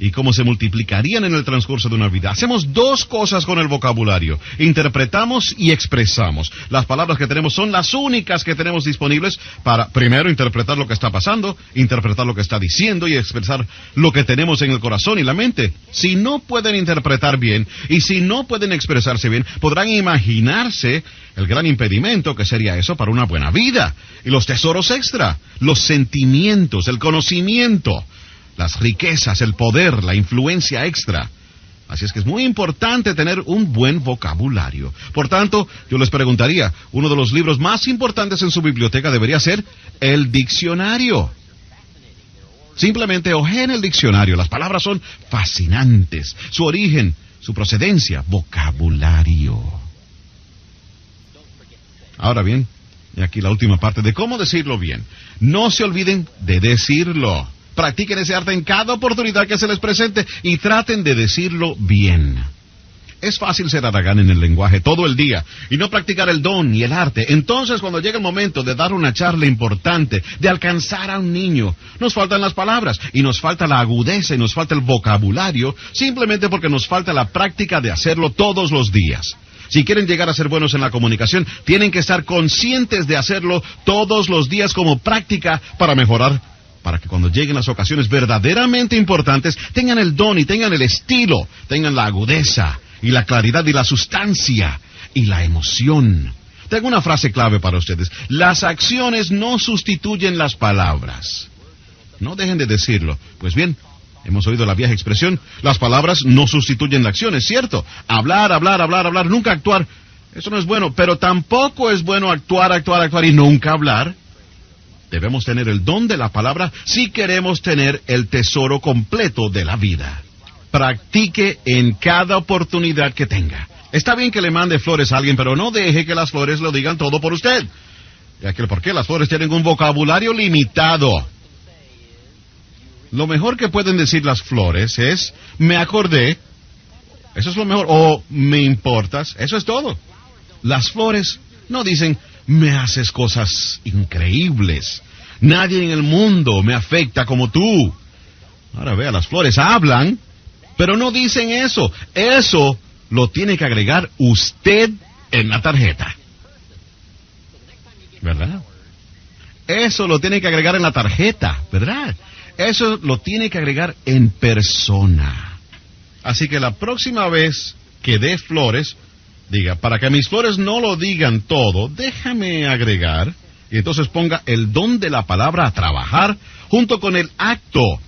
y cómo se multiplicarían en el transcurso de una vida. Hacemos dos cosas con el vocabulario: interpretamos y expresamos. Las palabras que tenemos son las únicas que tenemos disponibles para, primero, interpretar lo que está pasando, interpretar lo que está diciendo y expresar lo que tenemos en el corazón y la mente. Si no pueden interpretar bien y si no pueden expresarse bien, podrán imaginarse el gran impedimento que sería eso para una buena vida. Y los tesoros extra, los sentimientos, el conocimiento, las riquezas, el poder, la influencia extra. Así es que es muy importante tener un buen vocabulario. Por tanto, yo les preguntaría, uno de los libros más importantes en su biblioteca debería ser el diccionario. Simplemente ojeen el diccionario. Las palabras son fascinantes. Su origen, su procedencia, vocabulario. Ahora bien, y aquí la última parte de cómo decirlo bien. No se olviden de decirlo. Practiquen ese arte en cada oportunidad que se les presente y traten de decirlo bien. Es fácil ser haragán en el lenguaje todo el día y no practicar el don y el arte. Entonces, cuando llega el momento de dar una charla importante, de alcanzar a un niño, nos faltan las palabras y nos falta la agudeza y nos falta el vocabulario, simplemente porque nos falta la práctica de hacerlo todos los días. Si quieren llegar a ser buenos en la comunicación, tienen que estar conscientes de hacerlo todos los días como práctica para mejorar, para que cuando lleguen las ocasiones verdaderamente importantes, tengan el don y tengan el estilo, tengan la agudeza y la claridad y la sustancia y la emoción. Tengo una frase clave para ustedes: las acciones no sustituyen las palabras. No dejen de decirlo. Pues bien, hemos oído la vieja expresión: las palabras no sustituyen las acciones, ¿cierto? Hablar, nunca actuar. Eso no es bueno, pero tampoco es bueno actuar y nunca hablar. Debemos tener el don de la palabra si queremos tener el tesoro completo de la vida. Practique en cada oportunidad que tenga. Está bien que le mande flores a alguien, pero no deje que las flores lo digan todo por usted. Ya que porque las flores tienen un vocabulario limitado. Lo mejor que pueden decir las flores es: me acordé. Eso es lo mejor. O me importas. Eso es todo. Las flores no dicen: me haces cosas increíbles. Nadie en el mundo me afecta como tú. Ahora vea, las flores hablan, pero no dicen eso. Eso lo tiene que agregar usted en la tarjeta. ¿Verdad? Eso lo tiene que agregar en la tarjeta, ¿verdad? Eso lo tiene que agregar en persona. Así que la próxima vez que dé flores, diga: para que mis flores no lo digan todo, déjame agregar. Y entonces ponga el don de la palabra a trabajar junto con el acto.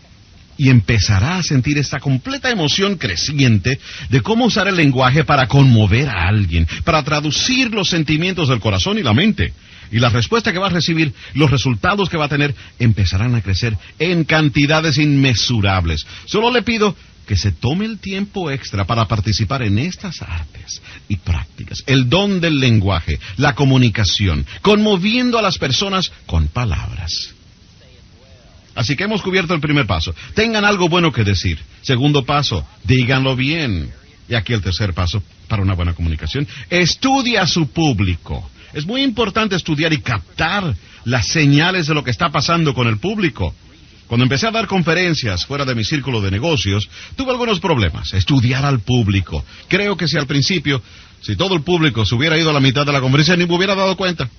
Y empezará a sentir esta completa emoción creciente de cómo usar el lenguaje para conmover a alguien, para traducir los sentimientos del corazón y la mente. Y la respuesta que va a recibir, los resultados que va a tener, empezarán a crecer en cantidades inmesurables. Solo le pido que se tome el tiempo extra para participar en estas artes y prácticas. El don del lenguaje, la comunicación, conmoviendo a las personas con palabras. Así que hemos cubierto el primer paso. Tengan algo bueno que decir. Segundo paso, díganlo bien. Y aquí el tercer paso para una buena comunicación: estudia a su público. Es muy importante estudiar y captar las señales de lo que está pasando con el público. Cuando empecé a dar conferencias fuera de mi círculo de negocios, tuve algunos problemas. Estudiar al público. Creo que si al principio, si todo el público se hubiera ido a la mitad de la conferencia, ni me hubiera dado cuenta.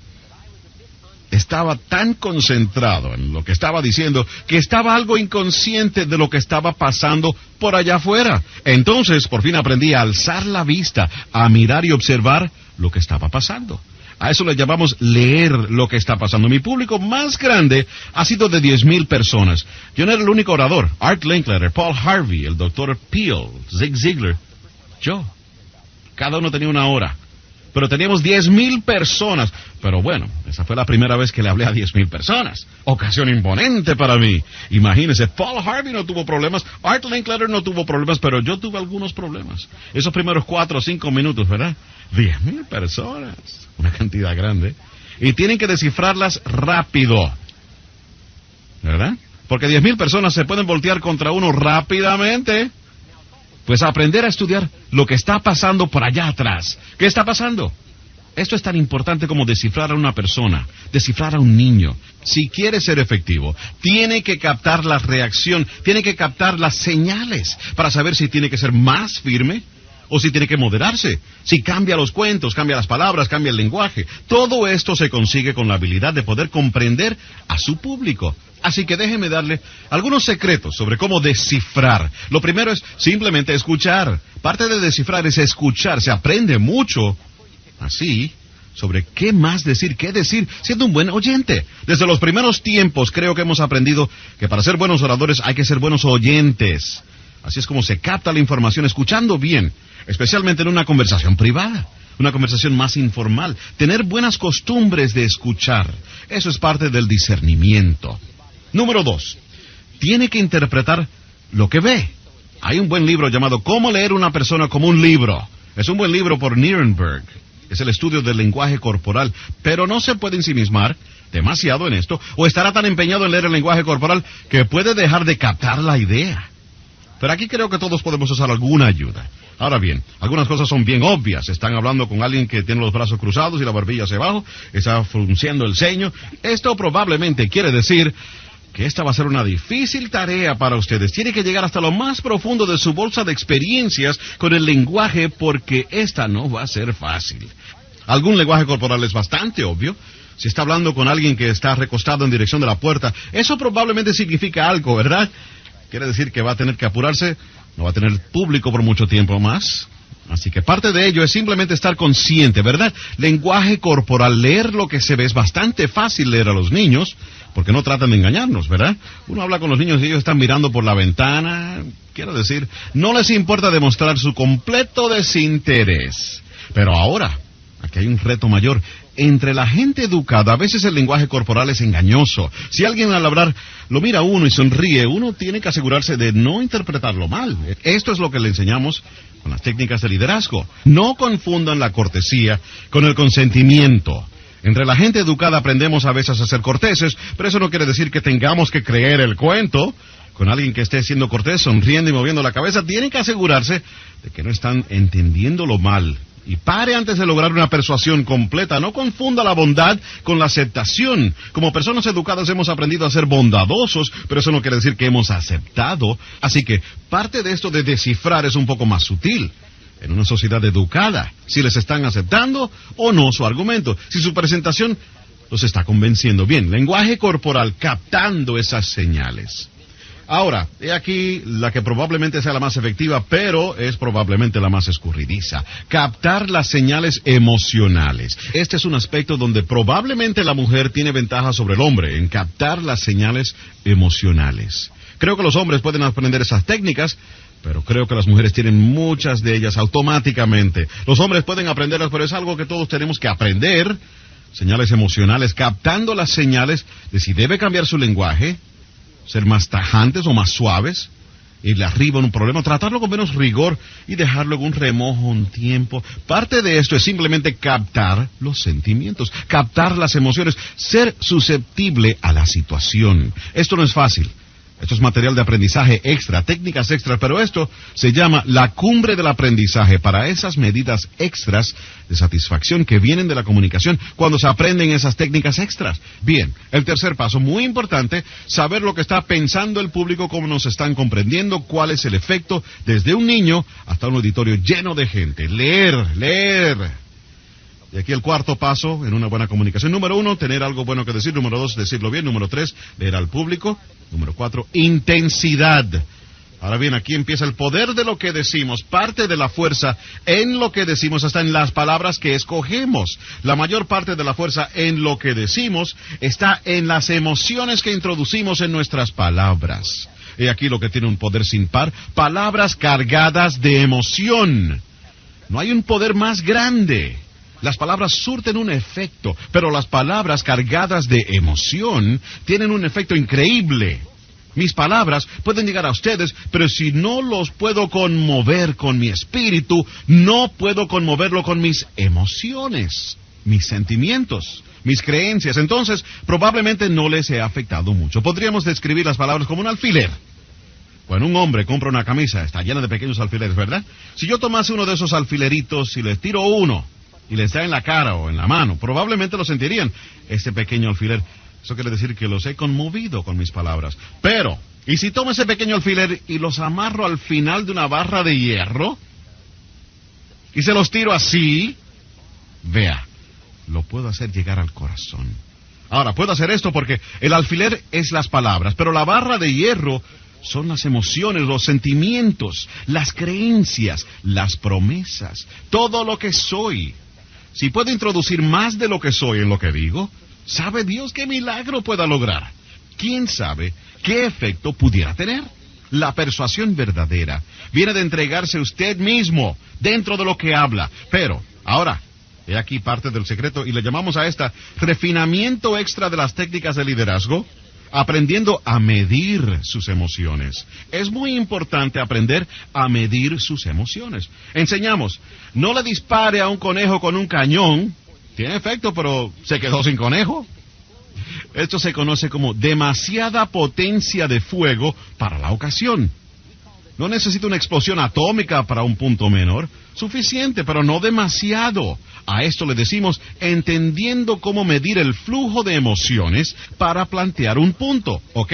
Estaba tan concentrado en lo que estaba diciendo que estaba algo inconsciente de lo que estaba pasando por allá afuera. Entonces, por fin aprendí a alzar la vista, a mirar y observar lo que estaba pasando. A eso le llamamos leer lo que está pasando. Mi público más grande ha sido de 10,000 personas. Yo no era el único orador. Art Linkletter, Paul Harvey, el Dr. Peel, Zig Ziglar, yo. Cada uno tenía una hora. Pero teníamos 10,000 personas. Pero bueno, esa fue la primera vez que le hablé a 10,000 personas. Ocasión imponente para mí. Imagínense, Paul Harvey no tuvo problemas, Art Linkletter no tuvo problemas, pero yo tuve algunos problemas. Esos primeros 4 o 5 minutos, ¿verdad? 10,000 personas. Una cantidad grande. Y tienen que descifrarlas rápido. ¿Verdad? Porque 10,000 personas se pueden voltear contra uno rápidamente. Pues aprender a estudiar lo que está pasando por allá atrás. ¿Qué está pasando? Esto es tan importante como descifrar a una persona, descifrar a un niño. Si quiere ser efectivo, tiene que captar la reacción, tiene que captar las señales para saber si tiene que ser más firme o si tiene que moderarse, si cambia los cuentos, cambia las palabras, cambia el lenguaje. Todo esto se consigue con la habilidad de poder comprender a su público. Así que déjeme darle algunos secretos sobre cómo descifrar. Lo primero es simplemente escuchar. Parte de descifrar es escuchar, se aprende mucho así sobre qué más decir, qué decir, siendo un buen oyente. Desde los primeros tiempos creo que hemos aprendido que para ser buenos oradores hay que ser buenos oyentes. Así es como se capta la información, escuchando bien, especialmente en una conversación privada, una conversación más informal. Tener buenas costumbres de escuchar, eso es parte del discernimiento. Número 2, tiene que interpretar lo que ve. Hay un buen libro llamado Cómo leer una persona como un libro. Es un buen libro por Nirenberg. Es el estudio del lenguaje corporal, pero no se puede ensimismar demasiado en esto, o estará tan empeñado en leer el lenguaje corporal que puede dejar de captar la idea. Pero aquí creo que todos podemos usar alguna ayuda. Ahora bien, algunas cosas son bien obvias. Están hablando con alguien que tiene los brazos cruzados y la barbilla hacia abajo, está frunciendo el ceño. Esto probablemente quiere decir que esta va a ser una difícil tarea para ustedes. Tiene que llegar hasta lo más profundo de su bolsa de experiencias con el lenguaje, porque esta no va a ser fácil. Algún lenguaje corporal es bastante obvio. Si está hablando con alguien que está recostado en dirección de la puerta, eso probablemente significa algo, ¿verdad? Quiere decir que va a tener que apurarse, no va a tener público por mucho tiempo más. Así que parte de ello es simplemente estar consciente, ¿verdad? Lenguaje corporal, leer lo que se ve, es bastante fácil leer a los niños, porque no tratan de engañarnos, ¿verdad? Uno habla con los niños y ellos están mirando por la ventana. Quiero decir, no les importa demostrar su completo desinterés. Pero ahora, aquí hay un reto mayor. Entre la gente educada, a veces el lenguaje corporal es engañoso. Si alguien al hablar lo mira a uno y sonríe, uno tiene que asegurarse de no interpretarlo mal. Esto es lo que le enseñamos con las técnicas de liderazgo. No confundan la cortesía con el consentimiento. Entre la gente educada aprendemos a veces a ser corteses, pero eso no quiere decir que tengamos que creer el cuento. Con alguien que esté siendo cortés, sonriendo y moviendo la cabeza, tienen que asegurarse de que no están entendiéndolo mal. Y pare antes de lograr una persuasión completa. No confunda la bondad con la aceptación. Como personas educadas hemos aprendido a ser bondadosos, pero eso no quiere decir que hemos aceptado. Así que parte de esto de descifrar es un poco más sutil. En una sociedad educada, si les están aceptando o no su argumento, si su presentación los está convenciendo. Bien, lenguaje corporal, captando esas señales. Ahora, he aquí la que probablemente sea la más efectiva, pero es probablemente la más escurridiza. Captar las señales emocionales. Este es un aspecto donde probablemente la mujer tiene ventaja sobre el hombre, en captar las señales emocionales. Creo que los hombres pueden aprender esas técnicas, pero creo que las mujeres tienen muchas de ellas automáticamente. Los hombres pueden aprenderlas, pero es algo que todos tenemos que aprender. Señales emocionales, captando las señales de si debe cambiar su lenguaje, ser más tajantes o más suaves, irle arriba en un problema, tratarlo con menos rigor y dejarlo en un remojo un tiempo. Parte de esto es simplemente captar los sentimientos, captar las emociones, ser susceptible a la situación. Esto no es fácil. Esto es material de aprendizaje extra, técnicas extras, pero esto se llama la cumbre del aprendizaje para esas medidas extras de satisfacción que vienen de la comunicación cuando se aprenden esas técnicas extras. Bien, el tercer paso, muy importante, saber lo que está pensando el público, cómo nos están comprendiendo, cuál es el efecto desde un niño hasta un auditorio lleno de gente. Leer. Y aquí el cuarto paso en una buena comunicación. Número 1, tener algo bueno que decir. Número 2, decirlo bien. Número 3, leer al público. Número 4, intensidad. Ahora bien, aquí empieza el poder de lo que decimos. Parte de la fuerza en lo que decimos está en las palabras que escogemos. La mayor parte de la fuerza en lo que decimos está en las emociones que introducimos en nuestras palabras. Y aquí lo que tiene un poder sin par. Palabras cargadas de emoción. No hay un poder más grande. Las palabras surten un efecto, pero las palabras cargadas de emoción tienen un efecto increíble. Mis palabras pueden llegar a ustedes, pero si no los puedo conmover con mi espíritu, no puedo conmoverlo con mis emociones, mis sentimientos, mis creencias. Entonces, probablemente no les he afectado mucho. Podríamos describir las palabras como un alfiler. Bueno, un hombre compra una camisa, está llena de pequeños alfileres, ¿verdad? Si yo tomase uno de esos alfileritos y les tiro uno, y les da en la cara o en la mano, probablemente lo sentirían. Este pequeño alfiler, eso quiere decir que los he conmovido con mis palabras. Pero, ¿y si tomo ese pequeño alfiler y los amarro al final de una barra de hierro? Y se los tiro así. Vea, lo puedo hacer llegar al corazón. Ahora, puedo hacer esto porque el alfiler es las palabras, pero la barra de hierro son las emociones, los sentimientos, las creencias, las promesas, todo lo que soy. Si puedo introducir más de lo que soy en lo que digo, ¿sabe Dios qué milagro pueda lograr? ¿Quién sabe qué efecto pudiera tener? La persuasión verdadera viene de entregarse usted mismo dentro de lo que habla. Pero, ahora, he aquí parte del secreto y le llamamos a esta refinamiento extra de las técnicas de liderazgo, aprendiendo a medir sus emociones. Es muy importante aprender a medir sus emociones. Enseñamos, no le dispare a un conejo con un cañón. Tiene efecto, pero se quedó sin conejo. Esto se conoce como demasiada potencia de fuego para la ocasión. No necesita una explosión atómica para un punto menor. Suficiente, pero no demasiado. A esto le decimos entendiendo cómo medir el flujo de emociones para plantear un punto, ¿ok?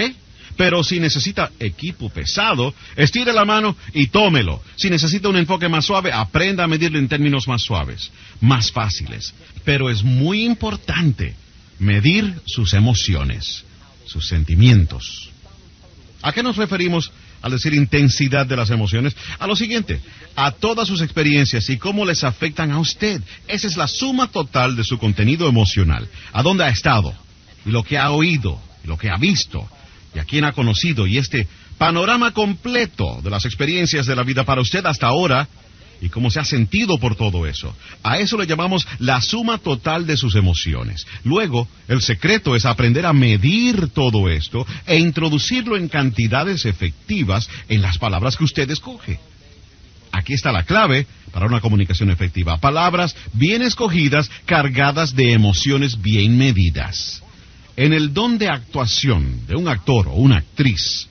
Pero si necesita equipo pesado, estire la mano y tómelo. Si necesita un enfoque más suave, aprenda a medirlo en términos más suaves, más fáciles. Pero es muy importante medir sus emociones, sus sentimientos. ¿A qué nos referimos al decir intensidad de las emociones? A lo siguiente, a todas sus experiencias y cómo les afectan a usted. Esa es la suma total de su contenido emocional. A dónde ha estado, y lo que ha oído, y lo que ha visto, y a quién ha conocido, y este panorama completo de las experiencias de la vida para usted hasta ahora, y cómo se ha sentido por todo eso. A eso le llamamos la suma total de sus emociones. Luego, el secreto es aprender a medir todo esto e introducirlo en cantidades efectivas en las palabras que usted escoge. Aquí está la clave para una comunicación efectiva. Palabras bien escogidas, cargadas de emociones bien medidas. En el don de actuación de un actor o una actriz,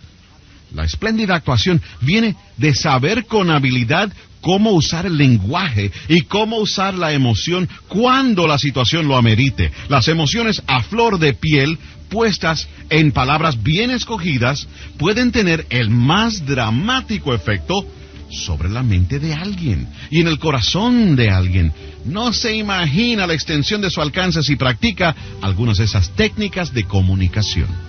la espléndida actuación viene de saber con habilidad cómo usar el lenguaje y cómo usar la emoción cuando la situación lo amerite. Las emociones a flor de piel, puestas en palabras bien escogidas, pueden tener el más dramático efecto sobre la mente de alguien y en el corazón de alguien. No se imagina la extensión de su alcance si practica algunas de esas técnicas de comunicación.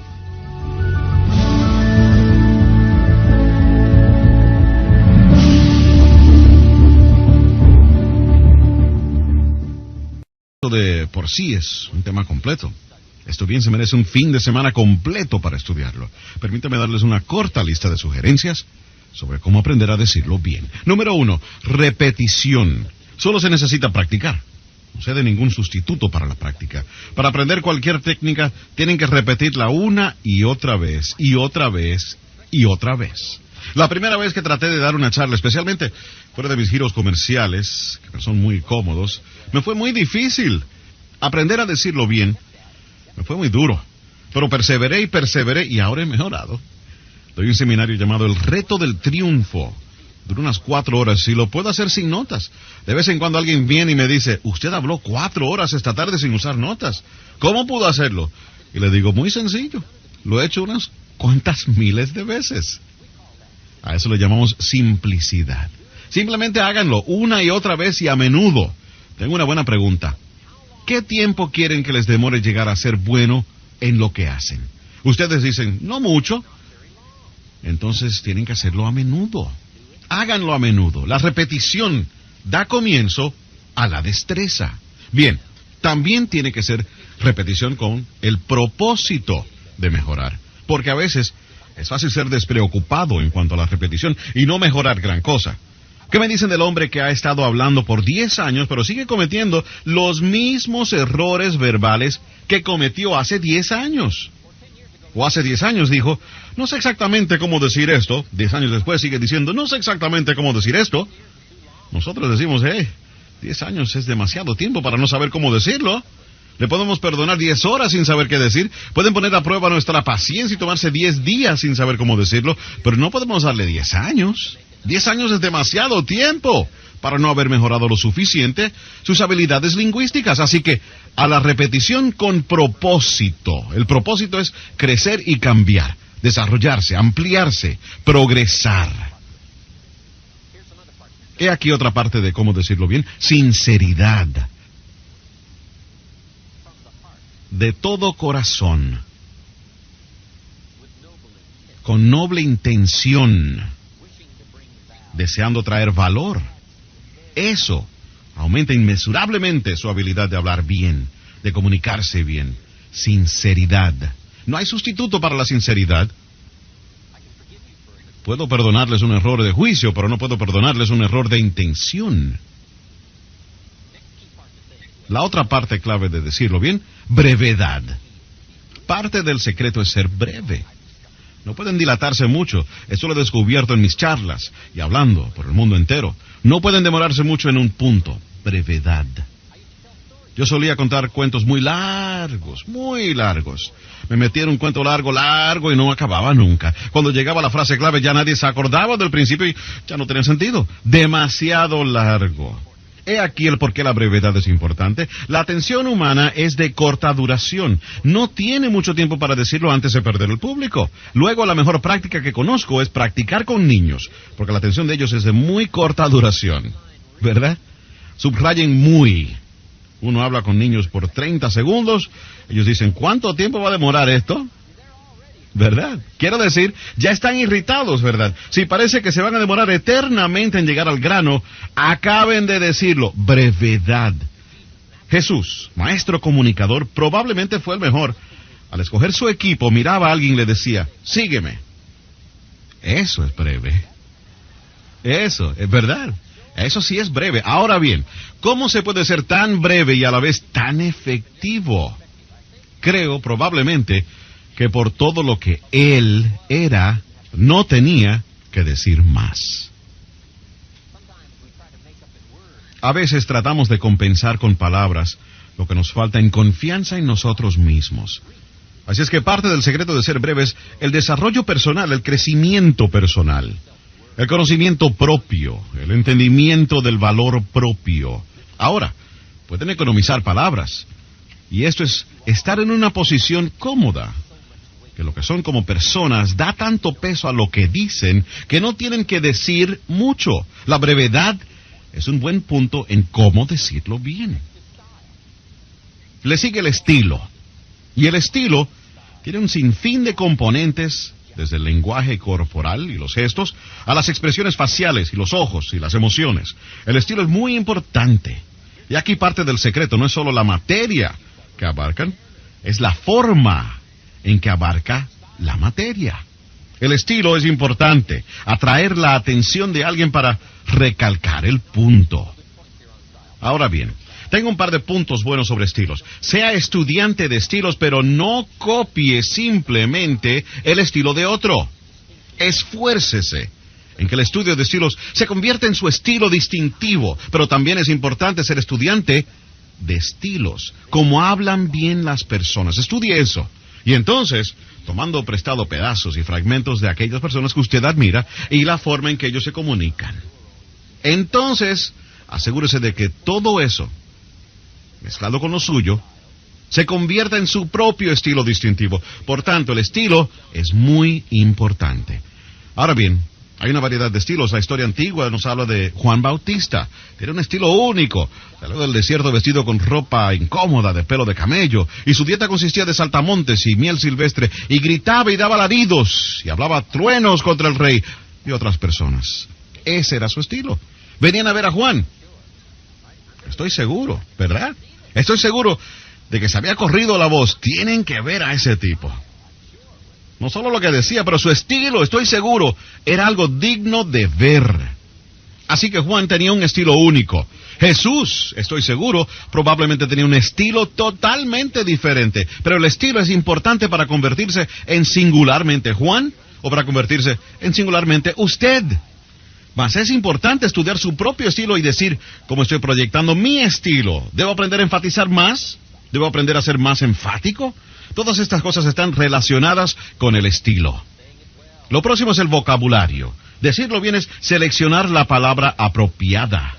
De por sí es un tema completo. Esto bien se merece un fin de semana completo para estudiarlo. Permítame darles una corta lista de sugerencias sobre cómo aprender a decirlo bien. Número 1, repetición. Solo se necesita practicar. No se dé ningún sustituto para la práctica. Para aprender cualquier técnica, tienen que repetirla una y otra vez, y otra vez, y otra vez. La primera vez que traté de dar una charla, especialmente fuera de mis giros comerciales, que son muy cómodos, me fue muy difícil. Aprender a decirlo bien me fue muy duro. Pero perseveré y perseveré y ahora he mejorado. Doy un seminario llamado El Reto del Triunfo. Dura unas 4 horas y lo puedo hacer sin notas. De vez en cuando alguien viene y me dice, usted habló 4 horas esta tarde sin usar notas. ¿Cómo pudo hacerlo? Y le digo, muy sencillo. Lo he hecho unas cuantas miles de veces. A eso le llamamos simplicidad. Simplemente háganlo una y otra vez y a menudo. Tengo una buena pregunta. ¿Qué tiempo quieren que les demore llegar a ser bueno en lo que hacen? Ustedes dicen, no mucho. Entonces tienen que hacerlo a menudo. Háganlo a menudo. La repetición da comienzo a la destreza. Bien, también tiene que ser repetición con el propósito de mejorar. Porque a veces es fácil ser despreocupado en cuanto a la repetición y no mejorar gran cosa. ¿Qué me dicen del hombre que ha estado hablando por 10 años, pero sigue cometiendo los mismos errores verbales que cometió hace 10 años? O hace 10 años dijo, no sé exactamente cómo decir esto. 10 años después sigue diciendo, no sé exactamente cómo decir esto. Nosotros decimos, 10 años es demasiado tiempo para no saber cómo decirlo. Le podemos perdonar 10 horas sin saber qué decir. Pueden poner a prueba nuestra paciencia y tomarse 10 días sin saber cómo decirlo. Pero no podemos darle 10 años. 10 años es demasiado tiempo para no haber mejorado lo suficiente sus habilidades lingüísticas. Así que a la repetición con propósito. El propósito es crecer y cambiar, desarrollarse, ampliarse, progresar. He aquí otra parte de cómo decirlo bien: sinceridad. De todo corazón, con noble intención, deseando traer valor. Eso aumenta inmesurablemente su habilidad de hablar bien, de comunicarse bien. Sinceridad. No hay sustituto para la sinceridad. Puedo perdonarles un error de juicio, pero no puedo perdonarles un error de intención. La otra parte clave de decirlo bien: brevedad. Parte del secreto es ser breve. No pueden dilatarse mucho. Esto lo he descubierto en mis charlas y hablando por el mundo entero. No pueden demorarse mucho en un punto. Brevedad. Yo solía contar cuentos muy largos, muy largos. Me metía en un cuento largo y no acababa nunca. Cuando llegaba la frase clave ya nadie se acordaba del principio y ya no tenía sentido. Demasiado largo. He aquí el por qué la brevedad es importante. La atención humana es de corta duración. No tiene mucho tiempo para decirlo antes de perder el público. Luego, la mejor práctica que conozco es practicar con niños, porque la atención de ellos es de muy corta duración. ¿Verdad? Subrayen muy. Uno habla con niños por 30 segundos. Ellos dicen, ¿cuánto tiempo va a demorar esto? ¿Verdad? Quiero decir, ya están irritados, ¿verdad? Si parece que se van a demorar eternamente en llegar al grano, acaben de decirlo. Brevedad. Jesús, maestro comunicador, probablemente fue el mejor. Al escoger su equipo, miraba a alguien y le decía, sígueme. Eso es breve. Eso, es verdad. Eso sí es breve. Ahora bien, ¿cómo se puede ser tan breve y a la vez tan efectivo? Creo, probablemente, que por todo lo que él era, no tenía que decir más. A veces tratamos de compensar con palabras lo que nos falta en confianza en nosotros mismos. Así es que parte del secreto de ser breve es el desarrollo personal, el crecimiento personal, el conocimiento propio, el entendimiento del valor propio. Ahora, pueden economizar palabras, y esto es estar en una posición cómoda, que lo que son como personas da tanto peso a lo que dicen que no tienen que decir mucho. La brevedad es un buen punto en cómo decirlo bien. Le sigue el estilo. Y el estilo tiene un sinfín de componentes, desde el lenguaje corporal y los gestos, a las expresiones faciales y los ojos y las emociones. El estilo es muy importante. Y aquí parte del secreto, no es solo la materia que abarcan, es la forma en que abarca la materia. El estilo es importante, atraer la atención de alguien para recalcar el punto. Ahora bien, tengo un par de puntos buenos sobre estilos. Sea estudiante de estilos, pero no copie simplemente el estilo de otro. Esfuércese en que el estudio de estilos se convierta en su estilo distintivo, pero también es importante ser estudiante de estilos, como hablan bien las personas. Estudie eso. Y entonces, tomando prestado pedazos y fragmentos de aquellas personas que usted admira y la forma en que ellos se comunican. Entonces, asegúrese de que todo eso, mezclado con lo suyo, se convierta en su propio estilo distintivo. Por tanto, el estilo es muy importante. Ahora bien, hay una variedad de estilos. La historia antigua nos habla de Juan Bautista. Era un estilo único. Salió del desierto vestido con ropa incómoda de pelo de camello. Y su dieta consistía de saltamontes y miel silvestre. Y gritaba y daba alaridos. Y hablaba truenos contra el rey y otras personas. Ese era su estilo. Venían a ver a Juan. Estoy seguro, ¿verdad? Estoy seguro de que se había corrido la voz. Tienen que ver a ese tipo. No solo lo que decía, pero su estilo, estoy seguro, era algo digno de ver. Así que Juan tenía un estilo único. Jesús, estoy seguro, probablemente tenía un estilo totalmente diferente. Pero el estilo es importante para convertirse en singularmente Juan o para convertirse en singularmente usted. Mas es importante estudiar su propio estilo y decir, ¿cómo estoy proyectando mi estilo? ¿Debo aprender a enfatizar más? ¿Debo aprender a ser más enfático? Todas estas cosas están relacionadas con el estilo. Lo próximo es el vocabulario. Decirlo bien es seleccionar la palabra apropiada.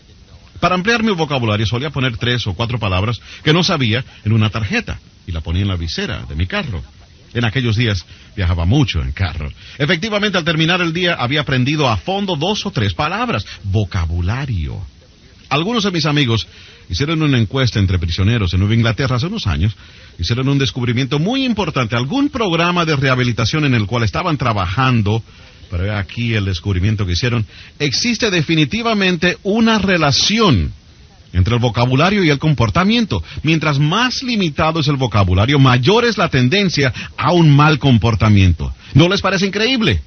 Para ampliar mi vocabulario solía poner 3 o 4 palabras que no sabía en una tarjeta y la ponía en la visera de mi carro. En aquellos días viajaba mucho en carro. Efectivamente, al terminar el día había aprendido a fondo 2 o 3 palabras. Vocabulario. Algunos de mis amigos hicieron una encuesta entre prisioneros en Nueva Inglaterra hace unos años. Hicieron un descubrimiento muy importante. Algún programa de rehabilitación en el cual estaban trabajando. Pero aquí el descubrimiento que hicieron. Existe definitivamente una relación entre el vocabulario y el comportamiento. Mientras más limitado es el vocabulario, mayor es la tendencia a un mal comportamiento. ¿No les parece increíble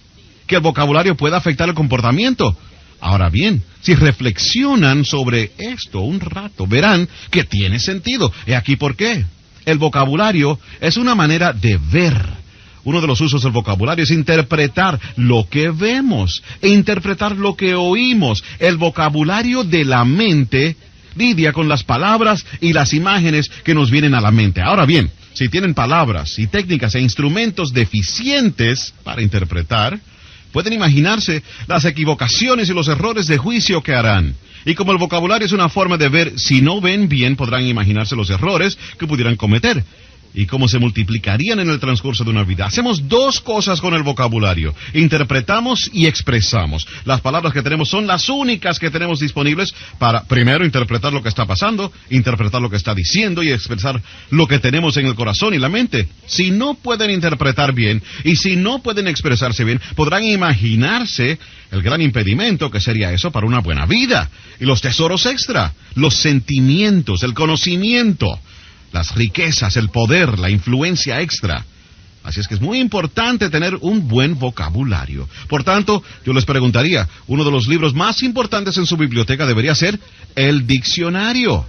que el vocabulario pueda afectar el comportamiento? Ahora bien, si reflexionan sobre esto un rato, verán que tiene sentido. He aquí por qué. El vocabulario es una manera de ver. Uno de los usos del vocabulario es interpretar lo que vemos e interpretar lo que oímos. El vocabulario de la mente lidia con las palabras y las imágenes que nos vienen a la mente. Ahora bien, si tienen palabras y técnicas e instrumentos deficientes para interpretar, pueden imaginarse las equivocaciones y los errores de juicio que harán. Y como el vocabulario es una forma de ver, si no ven bien, podrán imaginarse los errores que pudieran cometer y cómo se multiplicarían en el transcurso de una vida. Hacemos 2 cosas con el vocabulario. Interpretamos y expresamos. Las palabras que tenemos son las únicas que tenemos disponibles para, primero, interpretar lo que está pasando, interpretar lo que está diciendo y expresar lo que tenemos en el corazón y la mente. Si no pueden interpretar bien y si no pueden expresarse bien, podrán imaginarse el gran impedimento que sería eso para una buena vida. Y los tesoros extra, los sentimientos, el conocimiento, las riquezas, el poder, la influencia extra. Así es que es muy importante tener un buen vocabulario. Por tanto, yo les preguntaría, uno de los libros más importantes en su biblioteca debería ser el diccionario.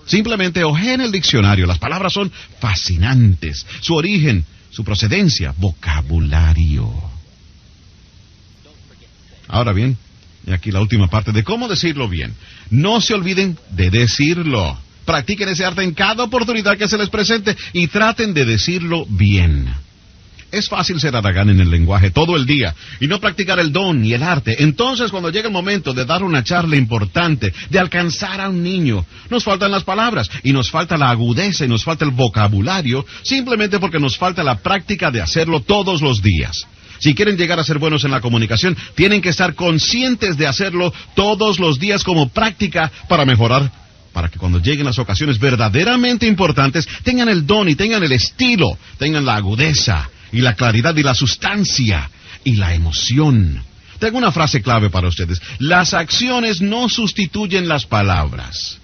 Simplemente ojeen el diccionario. Las palabras son fascinantes. Su origen, su procedencia, vocabulario. Ahora bien, y aquí la última parte de cómo decirlo bien. No se olviden de decirlo. Practiquen ese arte en cada oportunidad que se les presente y traten de decirlo bien. Es fácil ser haragán en el lenguaje todo el día y no practicar el don y el arte. Entonces, cuando llega el momento de dar una charla importante, de alcanzar a un niño, nos faltan las palabras y nos falta la agudeza y nos falta el vocabulario, simplemente porque nos falta la práctica de hacerlo todos los días. Si quieren llegar a ser buenos en la comunicación, tienen que estar conscientes de hacerlo todos los días como práctica para mejorar, para que cuando lleguen las ocasiones verdaderamente importantes, tengan el don y tengan el estilo, tengan la agudeza y la claridad y la sustancia y la emoción. Tengo una frase clave para ustedes. Las acciones no sustituyen las palabras.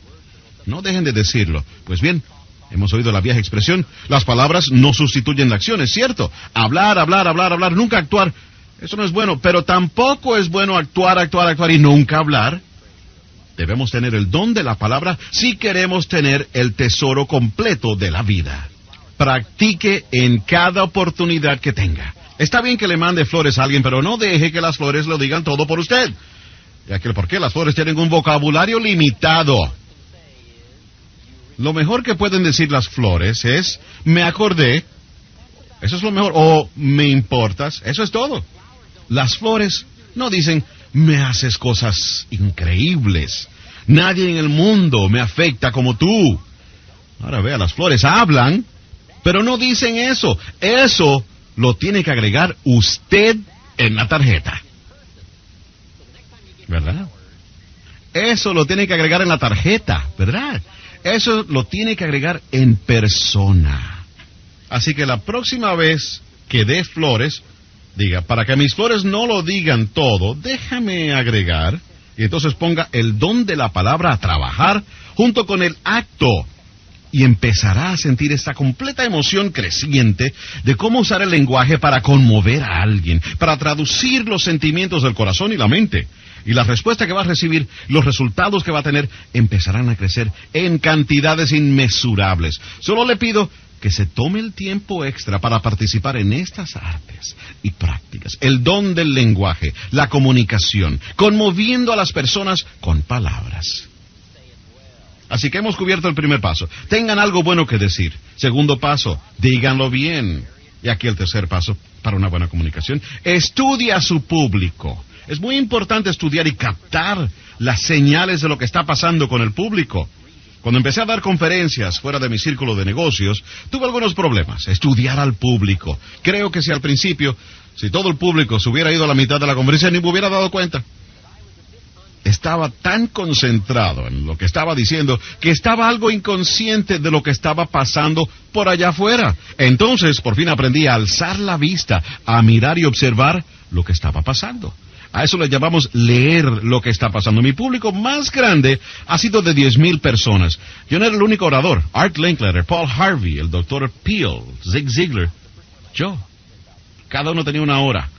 No dejen de decirlo. Pues bien, hemos oído la vieja expresión, las palabras no sustituyen las acciones, ¿cierto? Hablar, nunca actuar. Eso no es bueno, pero tampoco es bueno actuar y nunca hablar. Debemos tener el don de la palabra si queremos tener el tesoro completo de la vida. Practique en cada oportunidad que tenga. Está bien que le mande flores a alguien, pero no deje que las flores lo digan todo por usted. Ya que ¿por qué? Las flores tienen un vocabulario limitado. Lo mejor que pueden decir las flores es, me acordé, eso es lo mejor, o me importas, eso es todo. Las flores no dicen, me haces cosas increíbles. Nadie en el mundo me afecta como tú. Ahora vea, las flores hablan, pero no dicen eso. Eso lo tiene que agregar usted en la tarjeta. ¿Verdad? Eso lo tiene que agregar en la tarjeta, ¿verdad? Eso lo tiene que agregar en persona. Así que la próxima vez que dé flores, diga, para que mis flores no lo digan todo, déjame agregar, y entonces ponga el don de la palabra a trabajar junto con el acto, y empezará a sentir esta completa emoción creciente de cómo usar el lenguaje para conmover a alguien, para traducir los sentimientos del corazón y la mente. Y la respuesta que va a recibir, los resultados que va a tener, empezarán a crecer en cantidades inmesurables. Solo le pido que se tome el tiempo extra para participar en estas artes y prácticas. El don del lenguaje, la comunicación, conmoviendo a las personas con palabras. Así que hemos cubierto el primer paso. Tengan algo bueno que decir. Segundo paso, díganlo bien. Y aquí el tercer paso para una buena comunicación. Estudia a su público. Es muy importante estudiar y captar las señales de lo que está pasando con el público. Cuando empecé a dar conferencias fuera de mi círculo de negocios, tuve algunos problemas. Estudiar al público. Creo que si al principio, si todo el público se hubiera ido a la mitad de la conferencia, ni me hubiera dado cuenta. Estaba tan concentrado en lo que estaba diciendo que estaba algo inconsciente de lo que estaba pasando por allá afuera. Entonces, por fin aprendí a alzar la vista, a mirar y observar lo que estaba pasando. A eso le llamamos leer lo que está pasando. Mi público más grande ha sido de 10,000 personas. Yo no era el único orador. Art Linkletter, Paul Harvey, el Dr. Peel, Zig Ziglar, yo. Cada uno tenía una hora.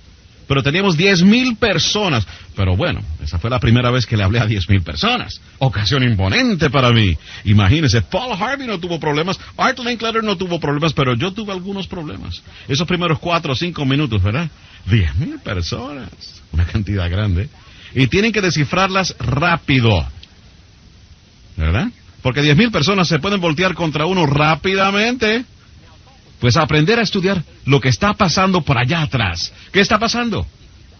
Pero teníamos 10,000 personas. Pero bueno, esa fue la primera vez que le hablé a 10,000 personas. Ocasión imponente para mí. Imagínense, Paul Harvey no tuvo problemas, Art Linkletter no tuvo problemas, pero yo tuve algunos problemas. Esos primeros 4 o 5 minutos, ¿verdad? 10,000 personas. Una cantidad grande. Y tienen que descifrarlas rápido. ¿Verdad? Porque 10,000 personas se pueden voltear contra uno rápidamente. Pues aprender a estudiar lo que está pasando por allá atrás. ¿Qué está pasando?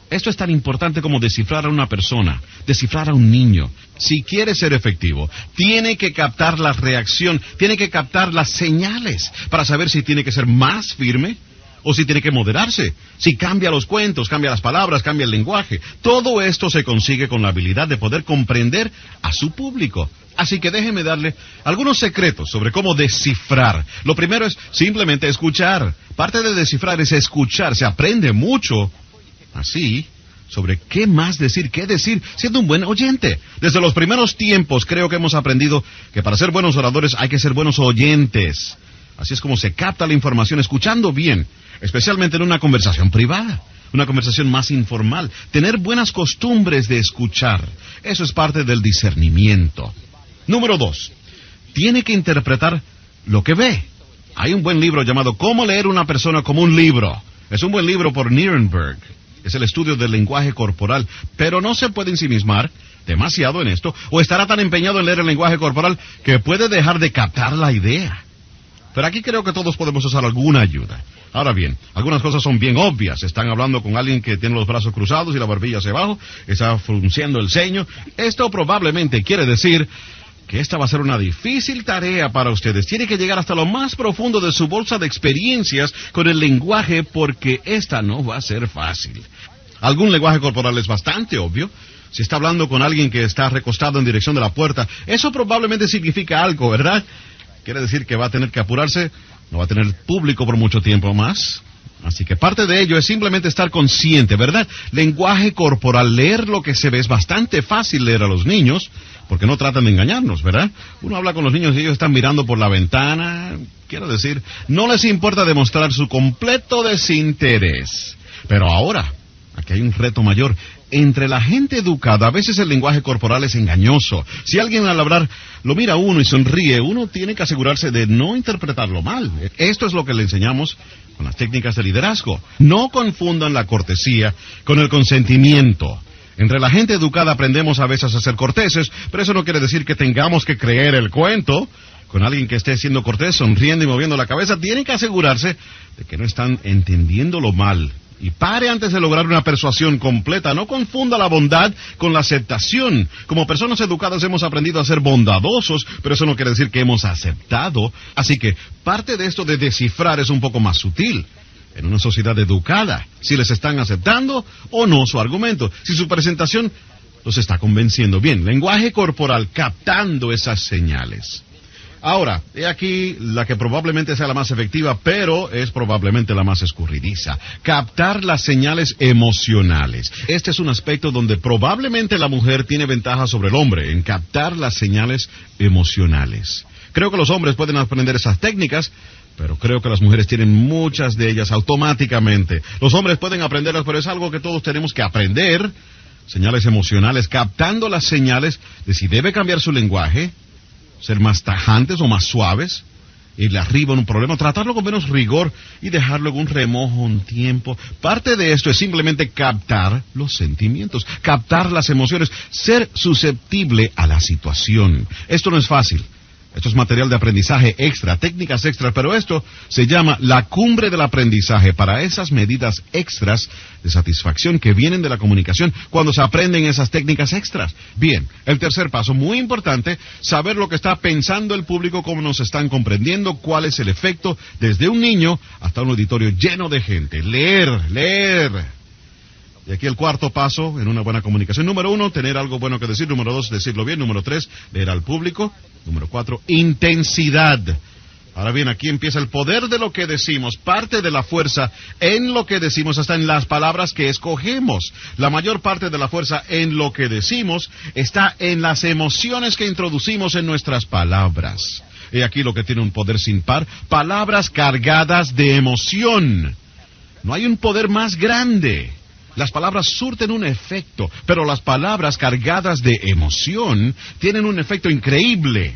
Esto es tan importante como descifrar a una persona, descifrar a un niño. Si quiere ser efectivo, tiene que captar la reacción, tiene que captar las señales para saber si tiene que ser más firme o si tiene que moderarse. Si cambia los cuentos, cambia las palabras, cambia el lenguaje. Todo esto se consigue con la habilidad de poder comprender a su público. Así que déjeme darle algunos secretos sobre cómo descifrar. Lo primero es simplemente escuchar. Parte de descifrar es escuchar. Se aprende mucho así sobre qué más decir, qué decir, siendo un buen oyente. Desde los primeros tiempos creo que hemos aprendido que para ser buenos oradores hay que ser buenos oyentes. Así es como se capta la información escuchando bien, especialmente en una conversación privada. Una conversación más informal. Tener buenas costumbres de escuchar. Eso es parte del discernimiento. Número 2. Tiene que interpretar lo que ve. Hay un buen libro llamado Cómo leer una persona como un libro. Es un buen libro por Nirenberg. Es el estudio del lenguaje corporal. Pero no se puede ensimismar demasiado en esto, o estará tan empeñado en leer el lenguaje corporal que puede dejar de captar la idea. Pero aquí creo que todos podemos usar alguna ayuda. Ahora bien, algunas cosas son bien obvias. Están hablando con alguien que tiene los brazos cruzados y la barbilla hacia abajo, está frunciendo el ceño. Esto probablemente quiere decir que esta va a ser una difícil tarea para ustedes. Tiene que llegar hasta lo más profundo de su bolsa de experiencias con el lenguaje, porque esta no va a ser fácil. Algún lenguaje corporal es bastante obvio. Si está hablando con alguien que está recostado en dirección de la puerta, eso probablemente significa algo, ¿verdad? Quiere decir que va a tener que apurarse, no va a tener público por mucho tiempo más. Así que parte de ello es simplemente estar consciente, ¿verdad? Lenguaje corporal, leer lo que se ve. Es bastante fácil leer a los niños, porque no tratan de engañarnos, ¿verdad? Uno habla con los niños y ellos están mirando por la ventana. Quiero decir, no les importa demostrar su completo desinterés. Pero ahora, aquí hay un reto mayor. Entre la gente educada, a veces el lenguaje corporal es engañoso. Si alguien al hablar lo mira a uno y sonríe, uno tiene que asegurarse de no interpretarlo mal. Esto es lo que le enseñamos con las técnicas de liderazgo. No confundan la cortesía con el consentimiento. Entre la gente educada aprendemos a veces a ser corteses, pero eso no quiere decir que tengamos que creer el cuento. Con alguien que esté siendo cortés, sonriendo y moviendo la cabeza, tienen que asegurarse de que no están entendiéndolo mal. Y pare antes de lograr una persuasión completa. No confunda la bondad con la aceptación. Como personas educadas hemos aprendido a ser bondadosos, pero eso no quiere decir que hemos aceptado. Así que parte de esto de descifrar es un poco más sutil. En una sociedad educada, si les están aceptando o no su argumento. Si su presentación los está convenciendo. Bien, lenguaje corporal, captando esas señales. Ahora, he aquí la que probablemente sea la más efectiva, pero es probablemente la más escurridiza. Captar las señales emocionales. Este es un aspecto donde probablemente la mujer tiene ventaja sobre el hombre, en captar las señales emocionales. Creo que los hombres pueden aprender esas técnicas, pero creo que las mujeres tienen muchas de ellas automáticamente. Los hombres pueden aprenderlas, pero es algo que todos tenemos que aprender. Señales emocionales, captando las señales de si debe cambiar su lenguaje, ser más tajantes o más suaves, irle arriba en un problema, tratarlo con menos rigor y dejarlo en un remojo un tiempo. Parte de esto es simplemente captar los sentimientos, captar las emociones, ser susceptible a la situación. Esto no es fácil. Esto es material de aprendizaje extra, técnicas extras, pero esto se llama la cumbre del aprendizaje para esas medidas extras de satisfacción que vienen de la comunicación cuando se aprenden esas técnicas extras. Bien, el tercer paso, muy importante, saber lo que está pensando el público, cómo nos están comprendiendo, cuál es el efecto, desde un niño hasta un auditorio lleno de gente. Leer. Y aquí el cuarto paso en una buena comunicación. Número 1, tener algo bueno que decir. Número 2, decirlo bien. Número 3, leer al público. Número 4, intensidad. Ahora bien, aquí empieza el poder de lo que decimos. Parte de la fuerza en lo que decimos está en las palabras que escogemos. La mayor parte de la fuerza en lo que decimos está en las emociones que introducimos en nuestras palabras. Y aquí lo que tiene un poder sin par. Palabras cargadas de emoción. No hay un poder más grande. Las palabras surten un efecto, pero las palabras cargadas de emoción tienen un efecto increíble.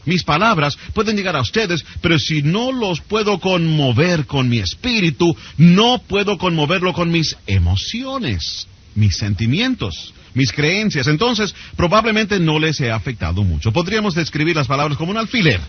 Mis palabras pueden llegar a ustedes, pero si no los puedo conmover con mi espíritu, no puedo conmoverlo con mis emociones, mis sentimientos, mis creencias. Entonces, probablemente no les he afectado mucho. Podríamos describir las palabras como un alfiler.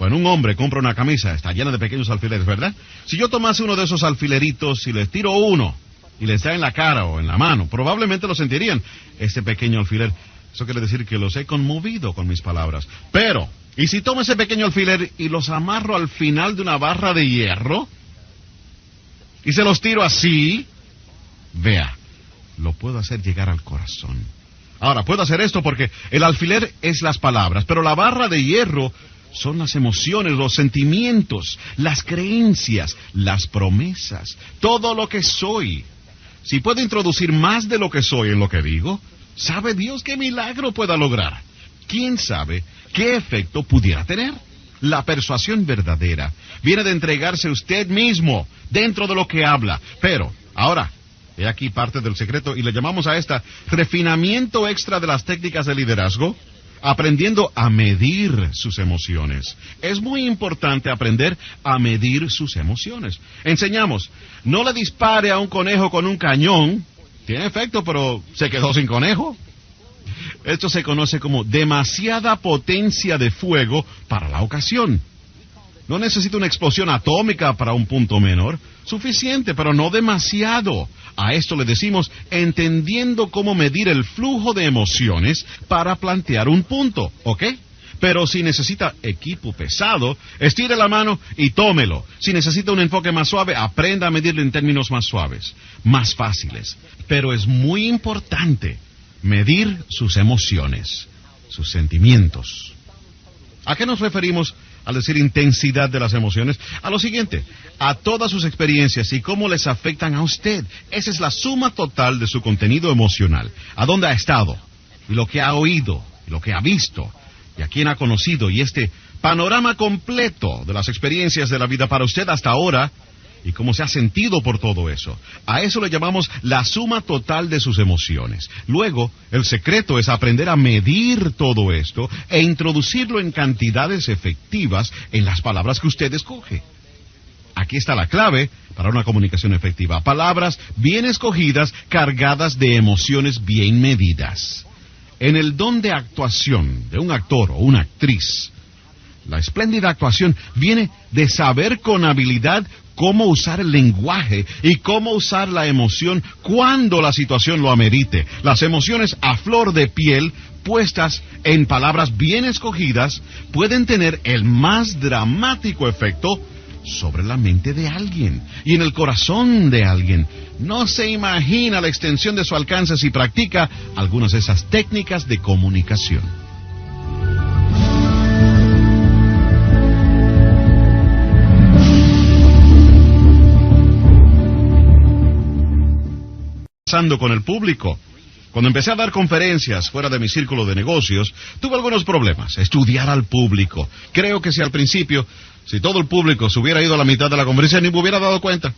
Bueno, un hombre compra una camisa, está llena de pequeños alfileres, ¿verdad? Si yo tomase uno de esos alfileritos y les tiro uno, y les da en la cara o en la mano, probablemente lo sentirían, este pequeño alfiler. Eso quiere decir que los he conmovido con mis palabras. Pero, ¿y si tomo ese pequeño alfiler y los amarro al final de una barra de hierro? Y se los tiro así, vea, lo puedo hacer llegar al corazón. Ahora, puedo hacer esto porque el alfiler es las palabras, pero la barra de hierro son las emociones, los sentimientos, las creencias, las promesas, todo lo que soy. Si puedo introducir más de lo que soy en lo que digo, ¿sabe Dios qué milagro pueda lograr? ¿Quién sabe qué efecto pudiera tener? La persuasión verdadera viene de entregarse usted mismo dentro de lo que habla. Pero, ahora, he aquí parte del secreto y le llamamos a esta refinamiento extra de las técnicas de liderazgo, aprendiendo a medir sus emociones. Es muy importante aprender a medir sus emociones. Enseñamos, no le dispare a un conejo con un cañón. Tiene efecto, pero se quedó sin conejo. Esto se conoce como demasiada potencia de fuego para la ocasión. No necesita una explosión atómica para un punto menor. Suficiente, pero no demasiado. A esto le decimos entendiendo cómo medir el flujo de emociones para plantear un punto, ¿ok? Pero si necesita equipo pesado, estire la mano y tómelo. Si necesita un enfoque más suave, aprenda a medirlo en términos más suaves, más fáciles. Pero es muy importante medir sus emociones, sus sentimientos. ¿A qué nos referimos al decir intensidad de las emociones? A lo siguiente, a todas sus experiencias y cómo les afectan a usted. Esa es la suma total de su contenido emocional. A dónde ha estado, y lo que ha oído, y lo que ha visto, y a quién ha conocido, y este panorama completo de las experiencias de la vida para usted hasta ahora, y cómo se ha sentido por todo eso. A eso le llamamos la suma total de sus emociones. Luego, el secreto es aprender a medir todo esto e introducirlo en cantidades efectivas en las palabras que usted escoge. Aquí está la clave para una comunicación efectiva. Palabras bien escogidas, cargadas de emociones bien medidas. En el don de actuación de un actor o una actriz, la espléndida actuación viene de saber con habilidad cómo usar el lenguaje y cómo usar la emoción cuando la situación lo amerite. Las emociones a flor de piel, puestas en palabras bien escogidas, pueden tener el más dramático efecto sobre la mente de alguien y en el corazón de alguien. No se imagina la extensión de su alcance si practica algunas de esas técnicas de comunicación. Con el público. Cuando empecé a dar conferencias fuera de mi círculo de negocios, tuve algunos problemas. Estudiar al público. Creo que si al principio, si todo el público se hubiera ido a la mitad de la conferencia, ni me hubiera dado cuenta.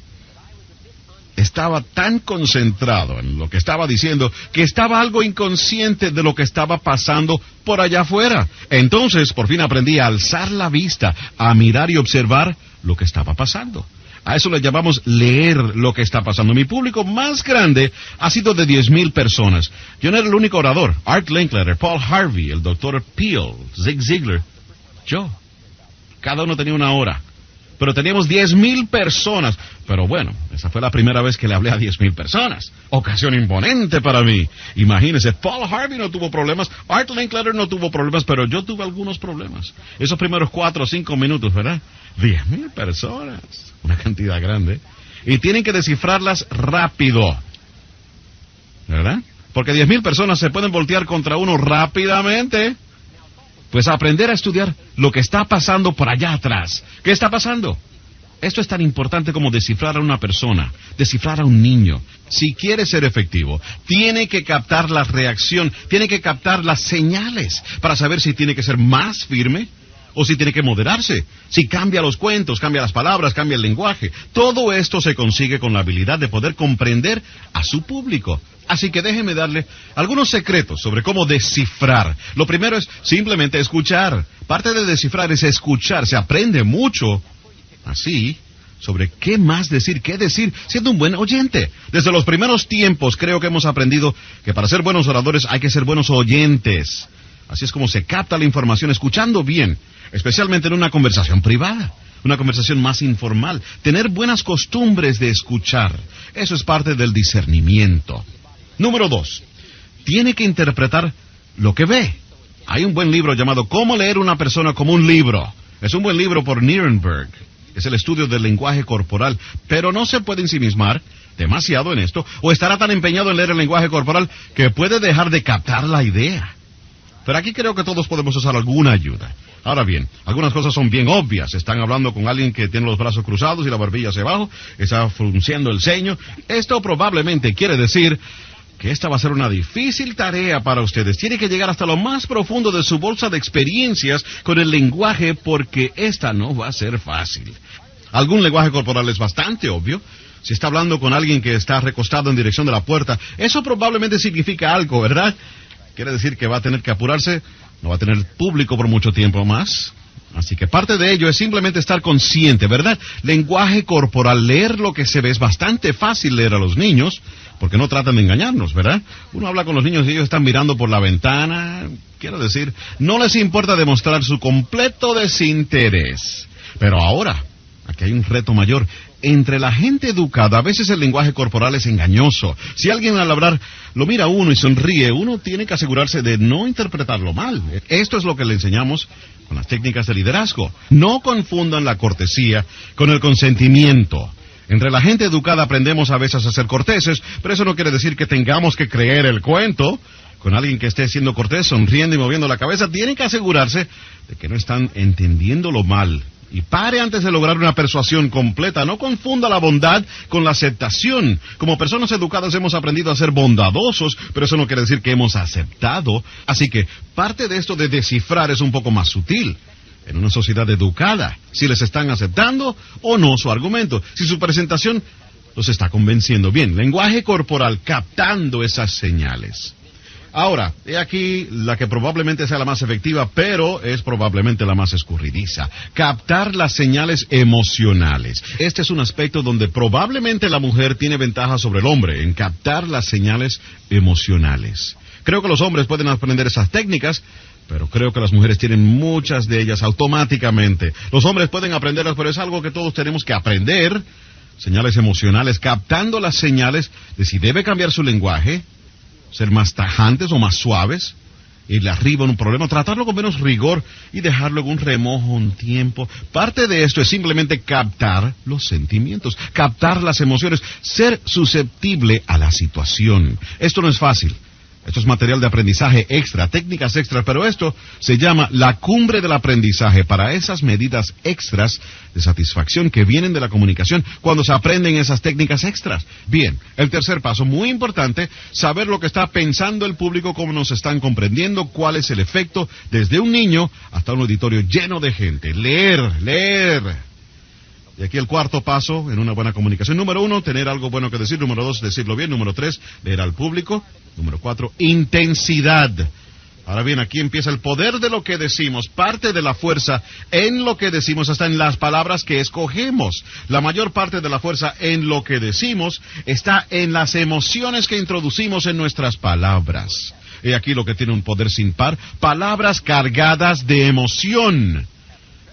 Estaba tan concentrado en lo que estaba diciendo que estaba algo inconsciente de lo que estaba pasando por allá afuera. Entonces, por fin aprendí a alzar la vista, a mirar y observar lo que estaba pasando. A eso le llamamos leer lo que está pasando. Mi público más grande ha sido de 10,000 personas. Yo no era el único orador. Art Linkletter, Paul Harvey, el Dr. Peel, Zig Ziglar. Yo. Cada uno tenía una hora. Pero teníamos 10,000 personas. Pero bueno, esa fue la primera vez que le hablé a 10,000 personas. Ocasión imponente para mí. Imagínense, Paul Harvey no tuvo problemas, Art Linkletter no tuvo problemas, pero yo tuve algunos problemas. Esos primeros 4 o 5 minutos, ¿verdad? 10,000 personas. Una cantidad grande. Y tienen que descifrarlas rápido. ¿Verdad? Porque 10,000 personas se pueden voltear contra uno rápidamente. Pues aprender a estudiar lo que está pasando por allá atrás. ¿Qué está pasando? Esto es tan importante como descifrar a una persona, descifrar a un niño. Si quiere ser efectivo, tiene que captar la reacción, tiene que captar las señales para saber si tiene que ser más firme o si tiene que moderarse. Si cambia los cuentos, cambia las palabras, cambia el lenguaje. Todo esto se consigue con la habilidad de poder comprender a su público. Así que déjeme darle algunos secretos sobre cómo descifrar. Lo primero es simplemente escuchar. Parte de descifrar es escuchar. Se aprende mucho así sobre qué más decir, qué decir, siendo un buen oyente. Desde los primeros tiempos creo que hemos aprendido que para ser buenos oradores hay que ser buenos oyentes. Así es como se capta la información escuchando bien, especialmente en una conversación privada. Una conversación más informal. Tener buenas costumbres de escuchar. Eso es parte del discernimiento. Número 2. Tiene que interpretar lo que ve. Hay un buen libro llamado Cómo leer una persona como un libro. Es un buen libro por Nirenberg. Es el estudio del lenguaje corporal. Pero no se puede ensimismar demasiado en esto, o estará tan empeñado en leer el lenguaje corporal que puede dejar de captar la idea. Pero aquí creo que todos podemos usar alguna ayuda. Ahora bien, algunas cosas son bien obvias. Están hablando con alguien que tiene los brazos cruzados y la barbilla hacia abajo, está frunciendo el ceño. Esto probablemente quiere decir que esta va a ser una difícil tarea para ustedes. Tiene que llegar hasta lo más profundo de su bolsa de experiencias con el lenguaje, porque esta no va a ser fácil. Algún lenguaje corporal es bastante obvio. Si está hablando con alguien que está recostado en dirección de la puerta, eso probablemente significa algo, ¿verdad? Quiere decir que va a tener que apurarse, no va a tener público por mucho tiempo más. Así que parte de ello es simplemente estar consciente, ¿verdad? Lenguaje corporal, leer lo que se ve es bastante fácil leer a los niños, porque no tratan de engañarnos, ¿verdad? Uno habla con los niños y ellos están mirando por la ventana. Quiero decir, no les importa demostrar su completo desinterés. Pero ahora, aquí hay un reto mayor. Entre la gente educada, a veces el lenguaje corporal es engañoso. Si alguien al hablar lo mira a uno y sonríe, uno tiene que asegurarse de no interpretarlo mal. Esto es lo que le enseñamos con las técnicas de liderazgo. No confundan la cortesía con el consentimiento. Entre la gente educada aprendemos a veces a ser corteses, pero eso no quiere decir que tengamos que creer el cuento. Con alguien que esté siendo cortés, sonriendo y moviendo la cabeza, tienen que asegurarse de que no están entendiéndolo mal. Y pare antes de lograr una persuasión completa. No confunda la bondad con la aceptación. Como personas educadas hemos aprendido a ser bondadosos, pero eso no quiere decir que hemos aceptado. Así que parte de esto de descifrar es un poco más sutil. En una sociedad educada, si les están aceptando o no su argumento, si su presentación los está convenciendo. Bien, lenguaje corporal, captando esas señales. Ahora, he aquí la que probablemente sea la más efectiva, pero es probablemente la más escurridiza. Captar las señales emocionales. Este es un aspecto donde probablemente la mujer tiene ventaja sobre el hombre, en captar las señales emocionales. Creo que los hombres pueden aprender esas técnicas, pero creo que las mujeres tienen muchas de ellas automáticamente. Los hombres pueden aprenderlas, pero es algo que todos tenemos que aprender. Señales emocionales, captando las señales de si debe cambiar su lenguaje, ser más tajantes o más suaves, irle arriba en un problema, tratarlo con menos rigor y dejarlo en un remojo un tiempo. Parte de esto es simplemente captar los sentimientos, captar las emociones, ser susceptible a la situación. Esto no es fácil. Esto es material de aprendizaje extra, técnicas extras, pero esto se llama la cumbre del aprendizaje para esas medidas extras de satisfacción que vienen de la comunicación cuando se aprenden esas técnicas extras. Bien, el tercer paso, muy importante, saber lo que está pensando el público, cómo nos están comprendiendo, cuál es el efecto, desde un niño hasta un auditorio lleno de gente. Leer. Y aquí el cuarto paso en una buena comunicación. Número 1, tener algo bueno que decir. Número 2, decirlo bien. Número 3, leer al público. Número 4, intensidad. Ahora bien, aquí empieza el poder de lo que decimos. Parte de la fuerza en lo que decimos está en las palabras que escogemos. La mayor parte de la fuerza en lo que decimos está en las emociones que introducimos en nuestras palabras. He aquí lo que tiene un poder sin par. Palabras cargadas de emoción.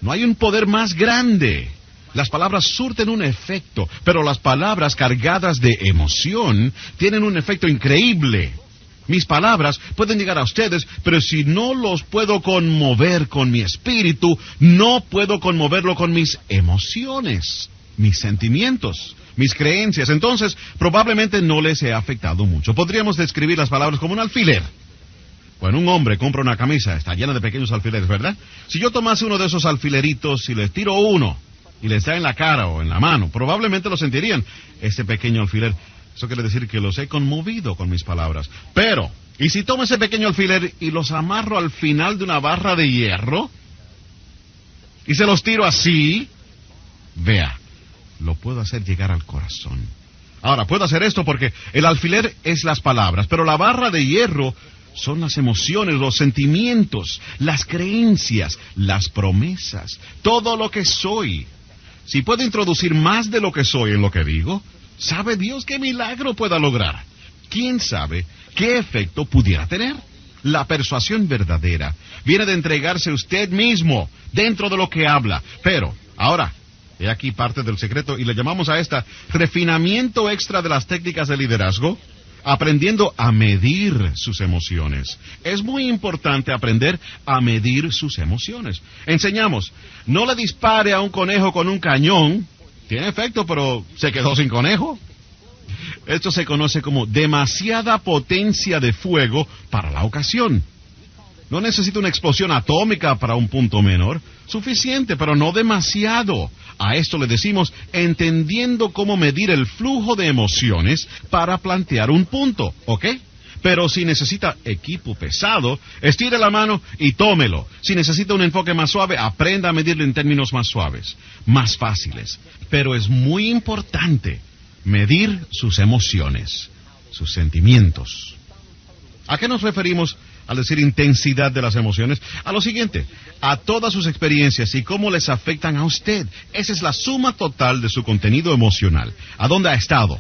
No hay un poder más grande. Las palabras surten un efecto, pero las palabras cargadas de emoción tienen un efecto increíble. Mis palabras pueden llegar a ustedes, pero si no los puedo conmover con mi espíritu, no puedo conmoverlo con mis emociones, mis sentimientos, mis creencias. Entonces, probablemente no les he afectado mucho. Podríamos describir las palabras como un alfiler. Bueno, un hombre compra una camisa, está llena de pequeños alfileres, ¿verdad? Si yo tomase uno de esos alfileritos y les tiro uno, y les da en la cara o en la mano, probablemente lo sentirían. Este pequeño alfiler, eso quiere decir que los he conmovido con mis palabras. Pero, ¿y si tomo ese pequeño alfiler y los amarro al final de una barra de hierro? Y se los tiro así, vea, lo puedo hacer llegar al corazón. Ahora, puedo hacer esto porque el alfiler es las palabras, pero la barra de hierro son las emociones, los sentimientos, las creencias, las promesas, todo lo que soy. Si puedo introducir más de lo que soy en lo que digo, ¿sabe Dios qué milagro pueda lograr? ¿Quién sabe qué efecto pudiera tener? La persuasión verdadera viene de entregarse usted mismo dentro de lo que habla. Pero, ahora, he aquí parte del secreto y le llamamos a esta refinamiento extra de las técnicas de liderazgo, aprendiendo a medir sus emociones. Es muy importante aprender a medir sus emociones. Enseñamos, no le dispare a un conejo con un cañón. Tiene efecto, pero se quedó sin conejo. Esto se conoce como demasiada potencia de fuego para la ocasión. No necesita una explosión atómica para un punto menor. Suficiente, pero no demasiado. A esto le decimos entendiendo cómo medir el flujo de emociones para plantear un punto, ¿ok? Pero si necesita equipo pesado, estire la mano y tómelo. Si necesita un enfoque más suave, aprenda a medirlo en términos más suaves, más fáciles. Pero es muy importante medir sus emociones, sus sentimientos. ¿A qué nos referimos al decir intensidad de las emociones? A lo siguiente, a todas sus experiencias y cómo les afectan a usted. Esa es la suma total de su contenido emocional. A dónde ha estado,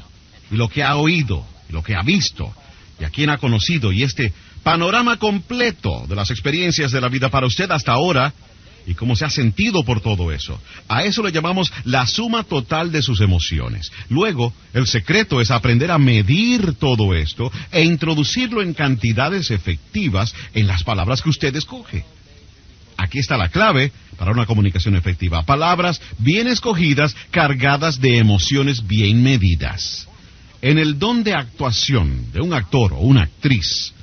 y lo que ha oído, y lo que ha visto, y a quién ha conocido, y este panorama completo de las experiencias de la vida para usted hasta ahora, y cómo se ha sentido por todo eso. A eso le llamamos la suma total de sus emociones. Luego, el secreto es aprender a medir todo esto e introducirlo en cantidades efectivas en las palabras que usted escoge. Aquí está la clave para una comunicación efectiva. Palabras bien escogidas, cargadas de emociones bien medidas. En el don de actuación de un actor o una actriz,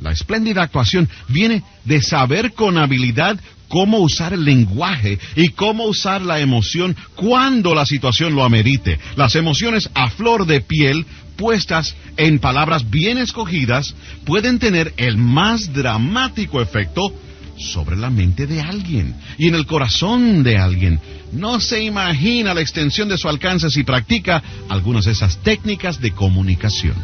la espléndida actuación viene de saber con habilidad cómo usar el lenguaje y cómo usar la emoción cuando la situación lo amerite. Las emociones a flor de piel, puestas en palabras bien escogidas, pueden tener el más dramático efecto sobre la mente de alguien y en el corazón de alguien. No se imagina la extensión de su alcance si practica algunas de esas técnicas de comunicación.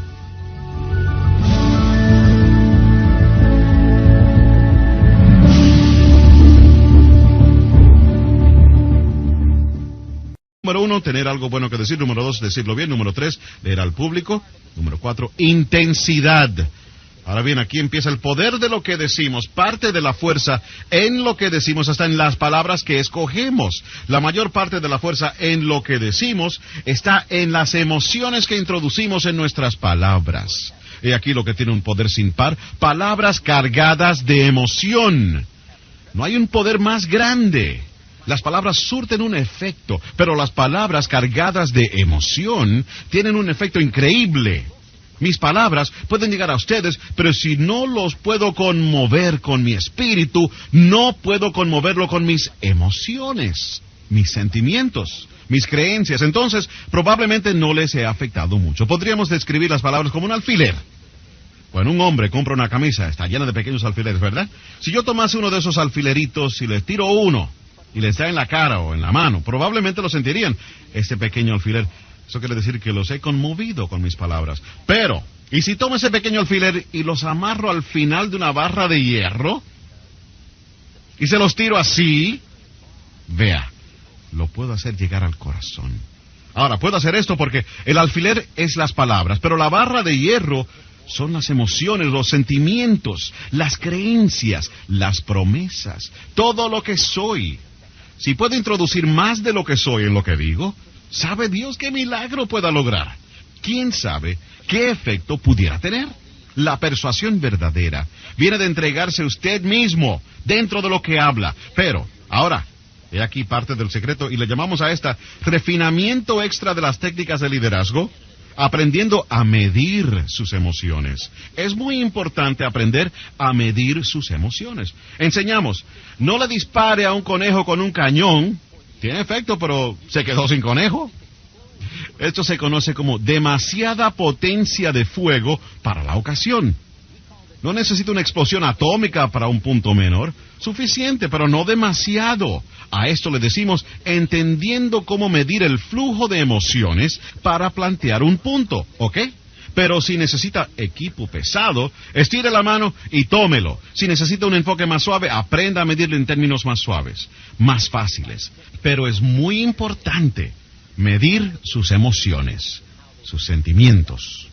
Número 1, tener algo bueno que decir. Número 2, decirlo bien. Número 3, leer al público. Número 4, intensidad. Ahora bien, aquí empieza el poder de lo que decimos. Parte de la fuerza en lo que decimos está en las palabras que escogemos. La mayor parte de la fuerza en lo que decimos está en las emociones que introducimos en nuestras palabras. He aquí lo que tiene un poder sin par. Palabras cargadas de emoción. No hay un poder más grande. Las palabras surten un efecto, pero las palabras cargadas de emoción tienen un efecto increíble. Mis palabras pueden llegar a ustedes, pero si no los puedo conmover con mi espíritu, no puedo conmoverlo con mis emociones, mis sentimientos, mis creencias. Entonces, probablemente no les he afectado mucho. Podríamos describir las palabras como un alfiler. Bueno, un hombre compra una camisa, está llena de pequeños alfileres, ¿verdad? Si yo tomase uno de esos alfileritos y les tiro uno, y les da en la cara o en la mano, probablemente lo sentirían. Este pequeño alfiler, eso quiere decir que los he conmovido con mis palabras. Pero, ¿y si tomo ese pequeño alfiler y los amarro al final de una barra de hierro? Y se los tiro así, vea, lo puedo hacer llegar al corazón. Ahora, puedo hacer esto porque el alfiler es las palabras, pero la barra de hierro son las emociones, los sentimientos, las creencias, las promesas, todo lo que soy. Si puedo introducir más de lo que soy en lo que digo, ¿sabe Dios qué milagro pueda lograr? ¿Quién sabe qué efecto pudiera tener? La persuasión verdadera viene de entregarse usted mismo dentro de lo que habla. Pero, ahora, he aquí parte del secreto y le llamamos a esta refinamiento extra de las técnicas de liderazgo, aprendiendo a medir sus emociones. Es muy importante aprender a medir sus emociones. Enseñamos, no le dispare a un conejo con un cañón. Tiene efecto, pero se quedó sin conejo. Esto se conoce como demasiada potencia de fuego para la ocasión. No necesita una explosión atómica para un punto menor. Suficiente, pero no demasiado. A esto le decimos entendiendo cómo medir el flujo de emociones para plantear un punto, ¿ok? Pero si necesita equipo pesado, estire la mano y tómelo. Si necesita un enfoque más suave, aprenda a medirlo en términos más suaves, más fáciles. Pero es muy importante medir sus emociones, sus sentimientos.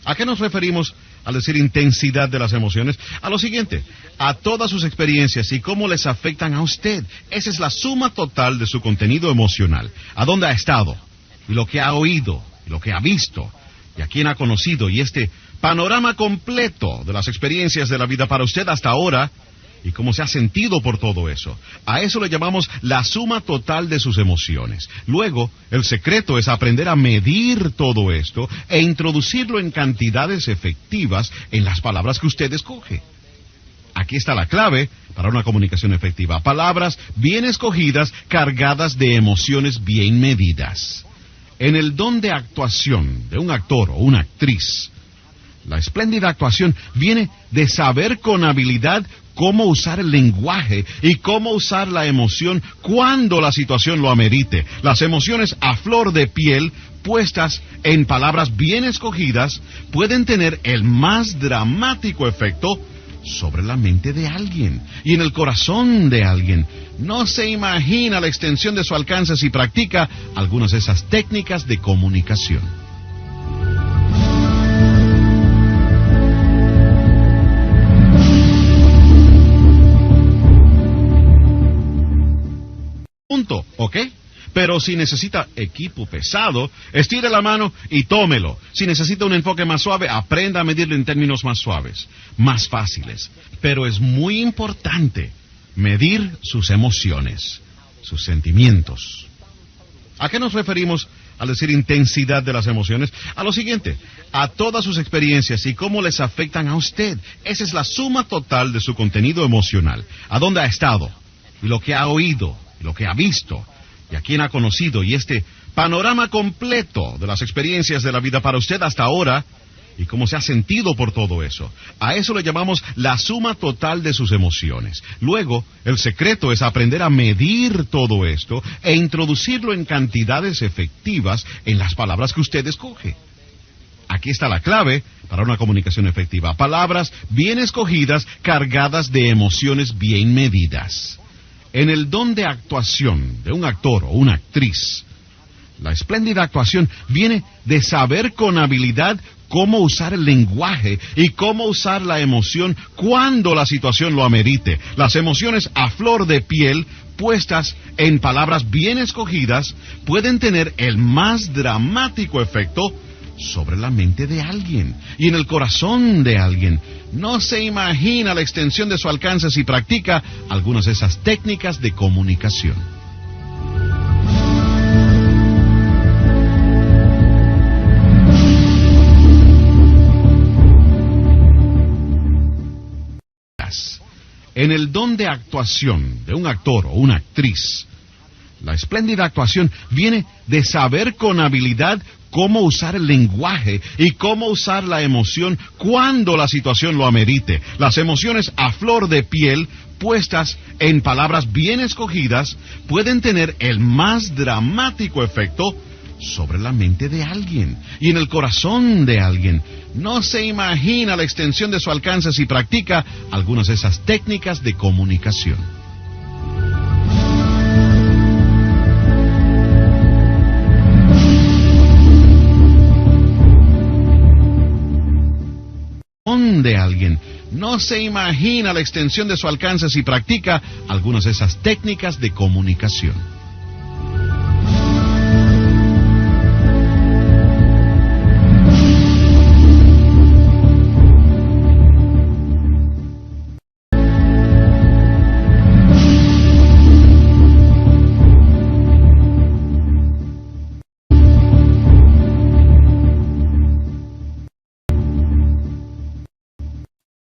¿A qué nos referimos al decir intensidad de las emociones? A lo siguiente, a todas sus experiencias y cómo les afectan a usted. Esa es la suma total de su contenido emocional. A dónde ha estado, y lo que ha oído, y lo que ha visto, y a quién ha conocido, y este panorama completo de las experiencias de la vida para usted hasta ahora, y cómo se ha sentido por todo eso. A eso le llamamos la suma total de sus emociones. Luego, el secreto es aprender a medir todo esto e introducirlo en cantidades efectivas en las palabras que usted escoge. Aquí está la clave para una comunicación efectiva. Palabras bien escogidas, cargadas de emociones bien medidas. En el don de actuación de un actor o una actriz, la espléndida actuación viene de saber con habilidad cómo usar el lenguaje y cómo usar la emoción cuando la situación lo amerite. Las emociones a flor de piel, puestas en palabras bien escogidas, pueden tener el más dramático efecto sobre la mente de alguien y en el corazón de alguien. No se imagina la extensión de su alcance si practica algunas de esas técnicas de comunicación. ¿Ok? Pero si necesita equipo pesado, estire la mano y tómelo. Si necesita un enfoque más suave, aprenda a medirlo en términos más suaves, más fáciles. Pero es muy importante medir sus emociones, sus sentimientos. ¿A qué nos referimos al decir intensidad de las emociones? A lo siguiente, a todas sus experiencias y cómo les afectan a usted. Esa es la suma total de su contenido emocional. A dónde ha estado, y lo que ha oído, y lo que ha visto, y a quién ha conocido, y este panorama completo de las experiencias de la vida para usted hasta ahora, y cómo se ha sentido por todo eso. A eso le llamamos la suma total de sus emociones. Luego, el secreto es aprender a medir todo esto e introducirlo en cantidades efectivas en las palabras que usted escoge. Aquí está la clave para una comunicación efectiva. Palabras bien escogidas, cargadas de emociones bien medidas. En el don de actuación de un actor o una actriz, la espléndida actuación viene de saber con habilidad cómo usar el lenguaje y cómo usar la emoción cuando la situación lo amerite. Las emociones a flor de piel, puestas en palabras bien escogidas, pueden tener el más dramático efecto sobre la mente de alguien y en el corazón de alguien. No se imagina la extensión de su alcance si practica algunas de esas técnicas de comunicación. En el don de actuación de un actor o una actriz, la espléndida actuación viene de saber con habilidad cómo usar el lenguaje y cómo usar la emoción cuando la situación lo amerite. Las emociones a flor de piel, puestas en palabras bien escogidas, pueden tener el más dramático efecto sobre la mente de alguien y en el corazón de alguien. No se imagina la extensión de su alcance si practica algunas de esas técnicas de comunicación. De alguien. no se imagina la extensión de su alcance si practica algunas de esas técnicas de comunicación.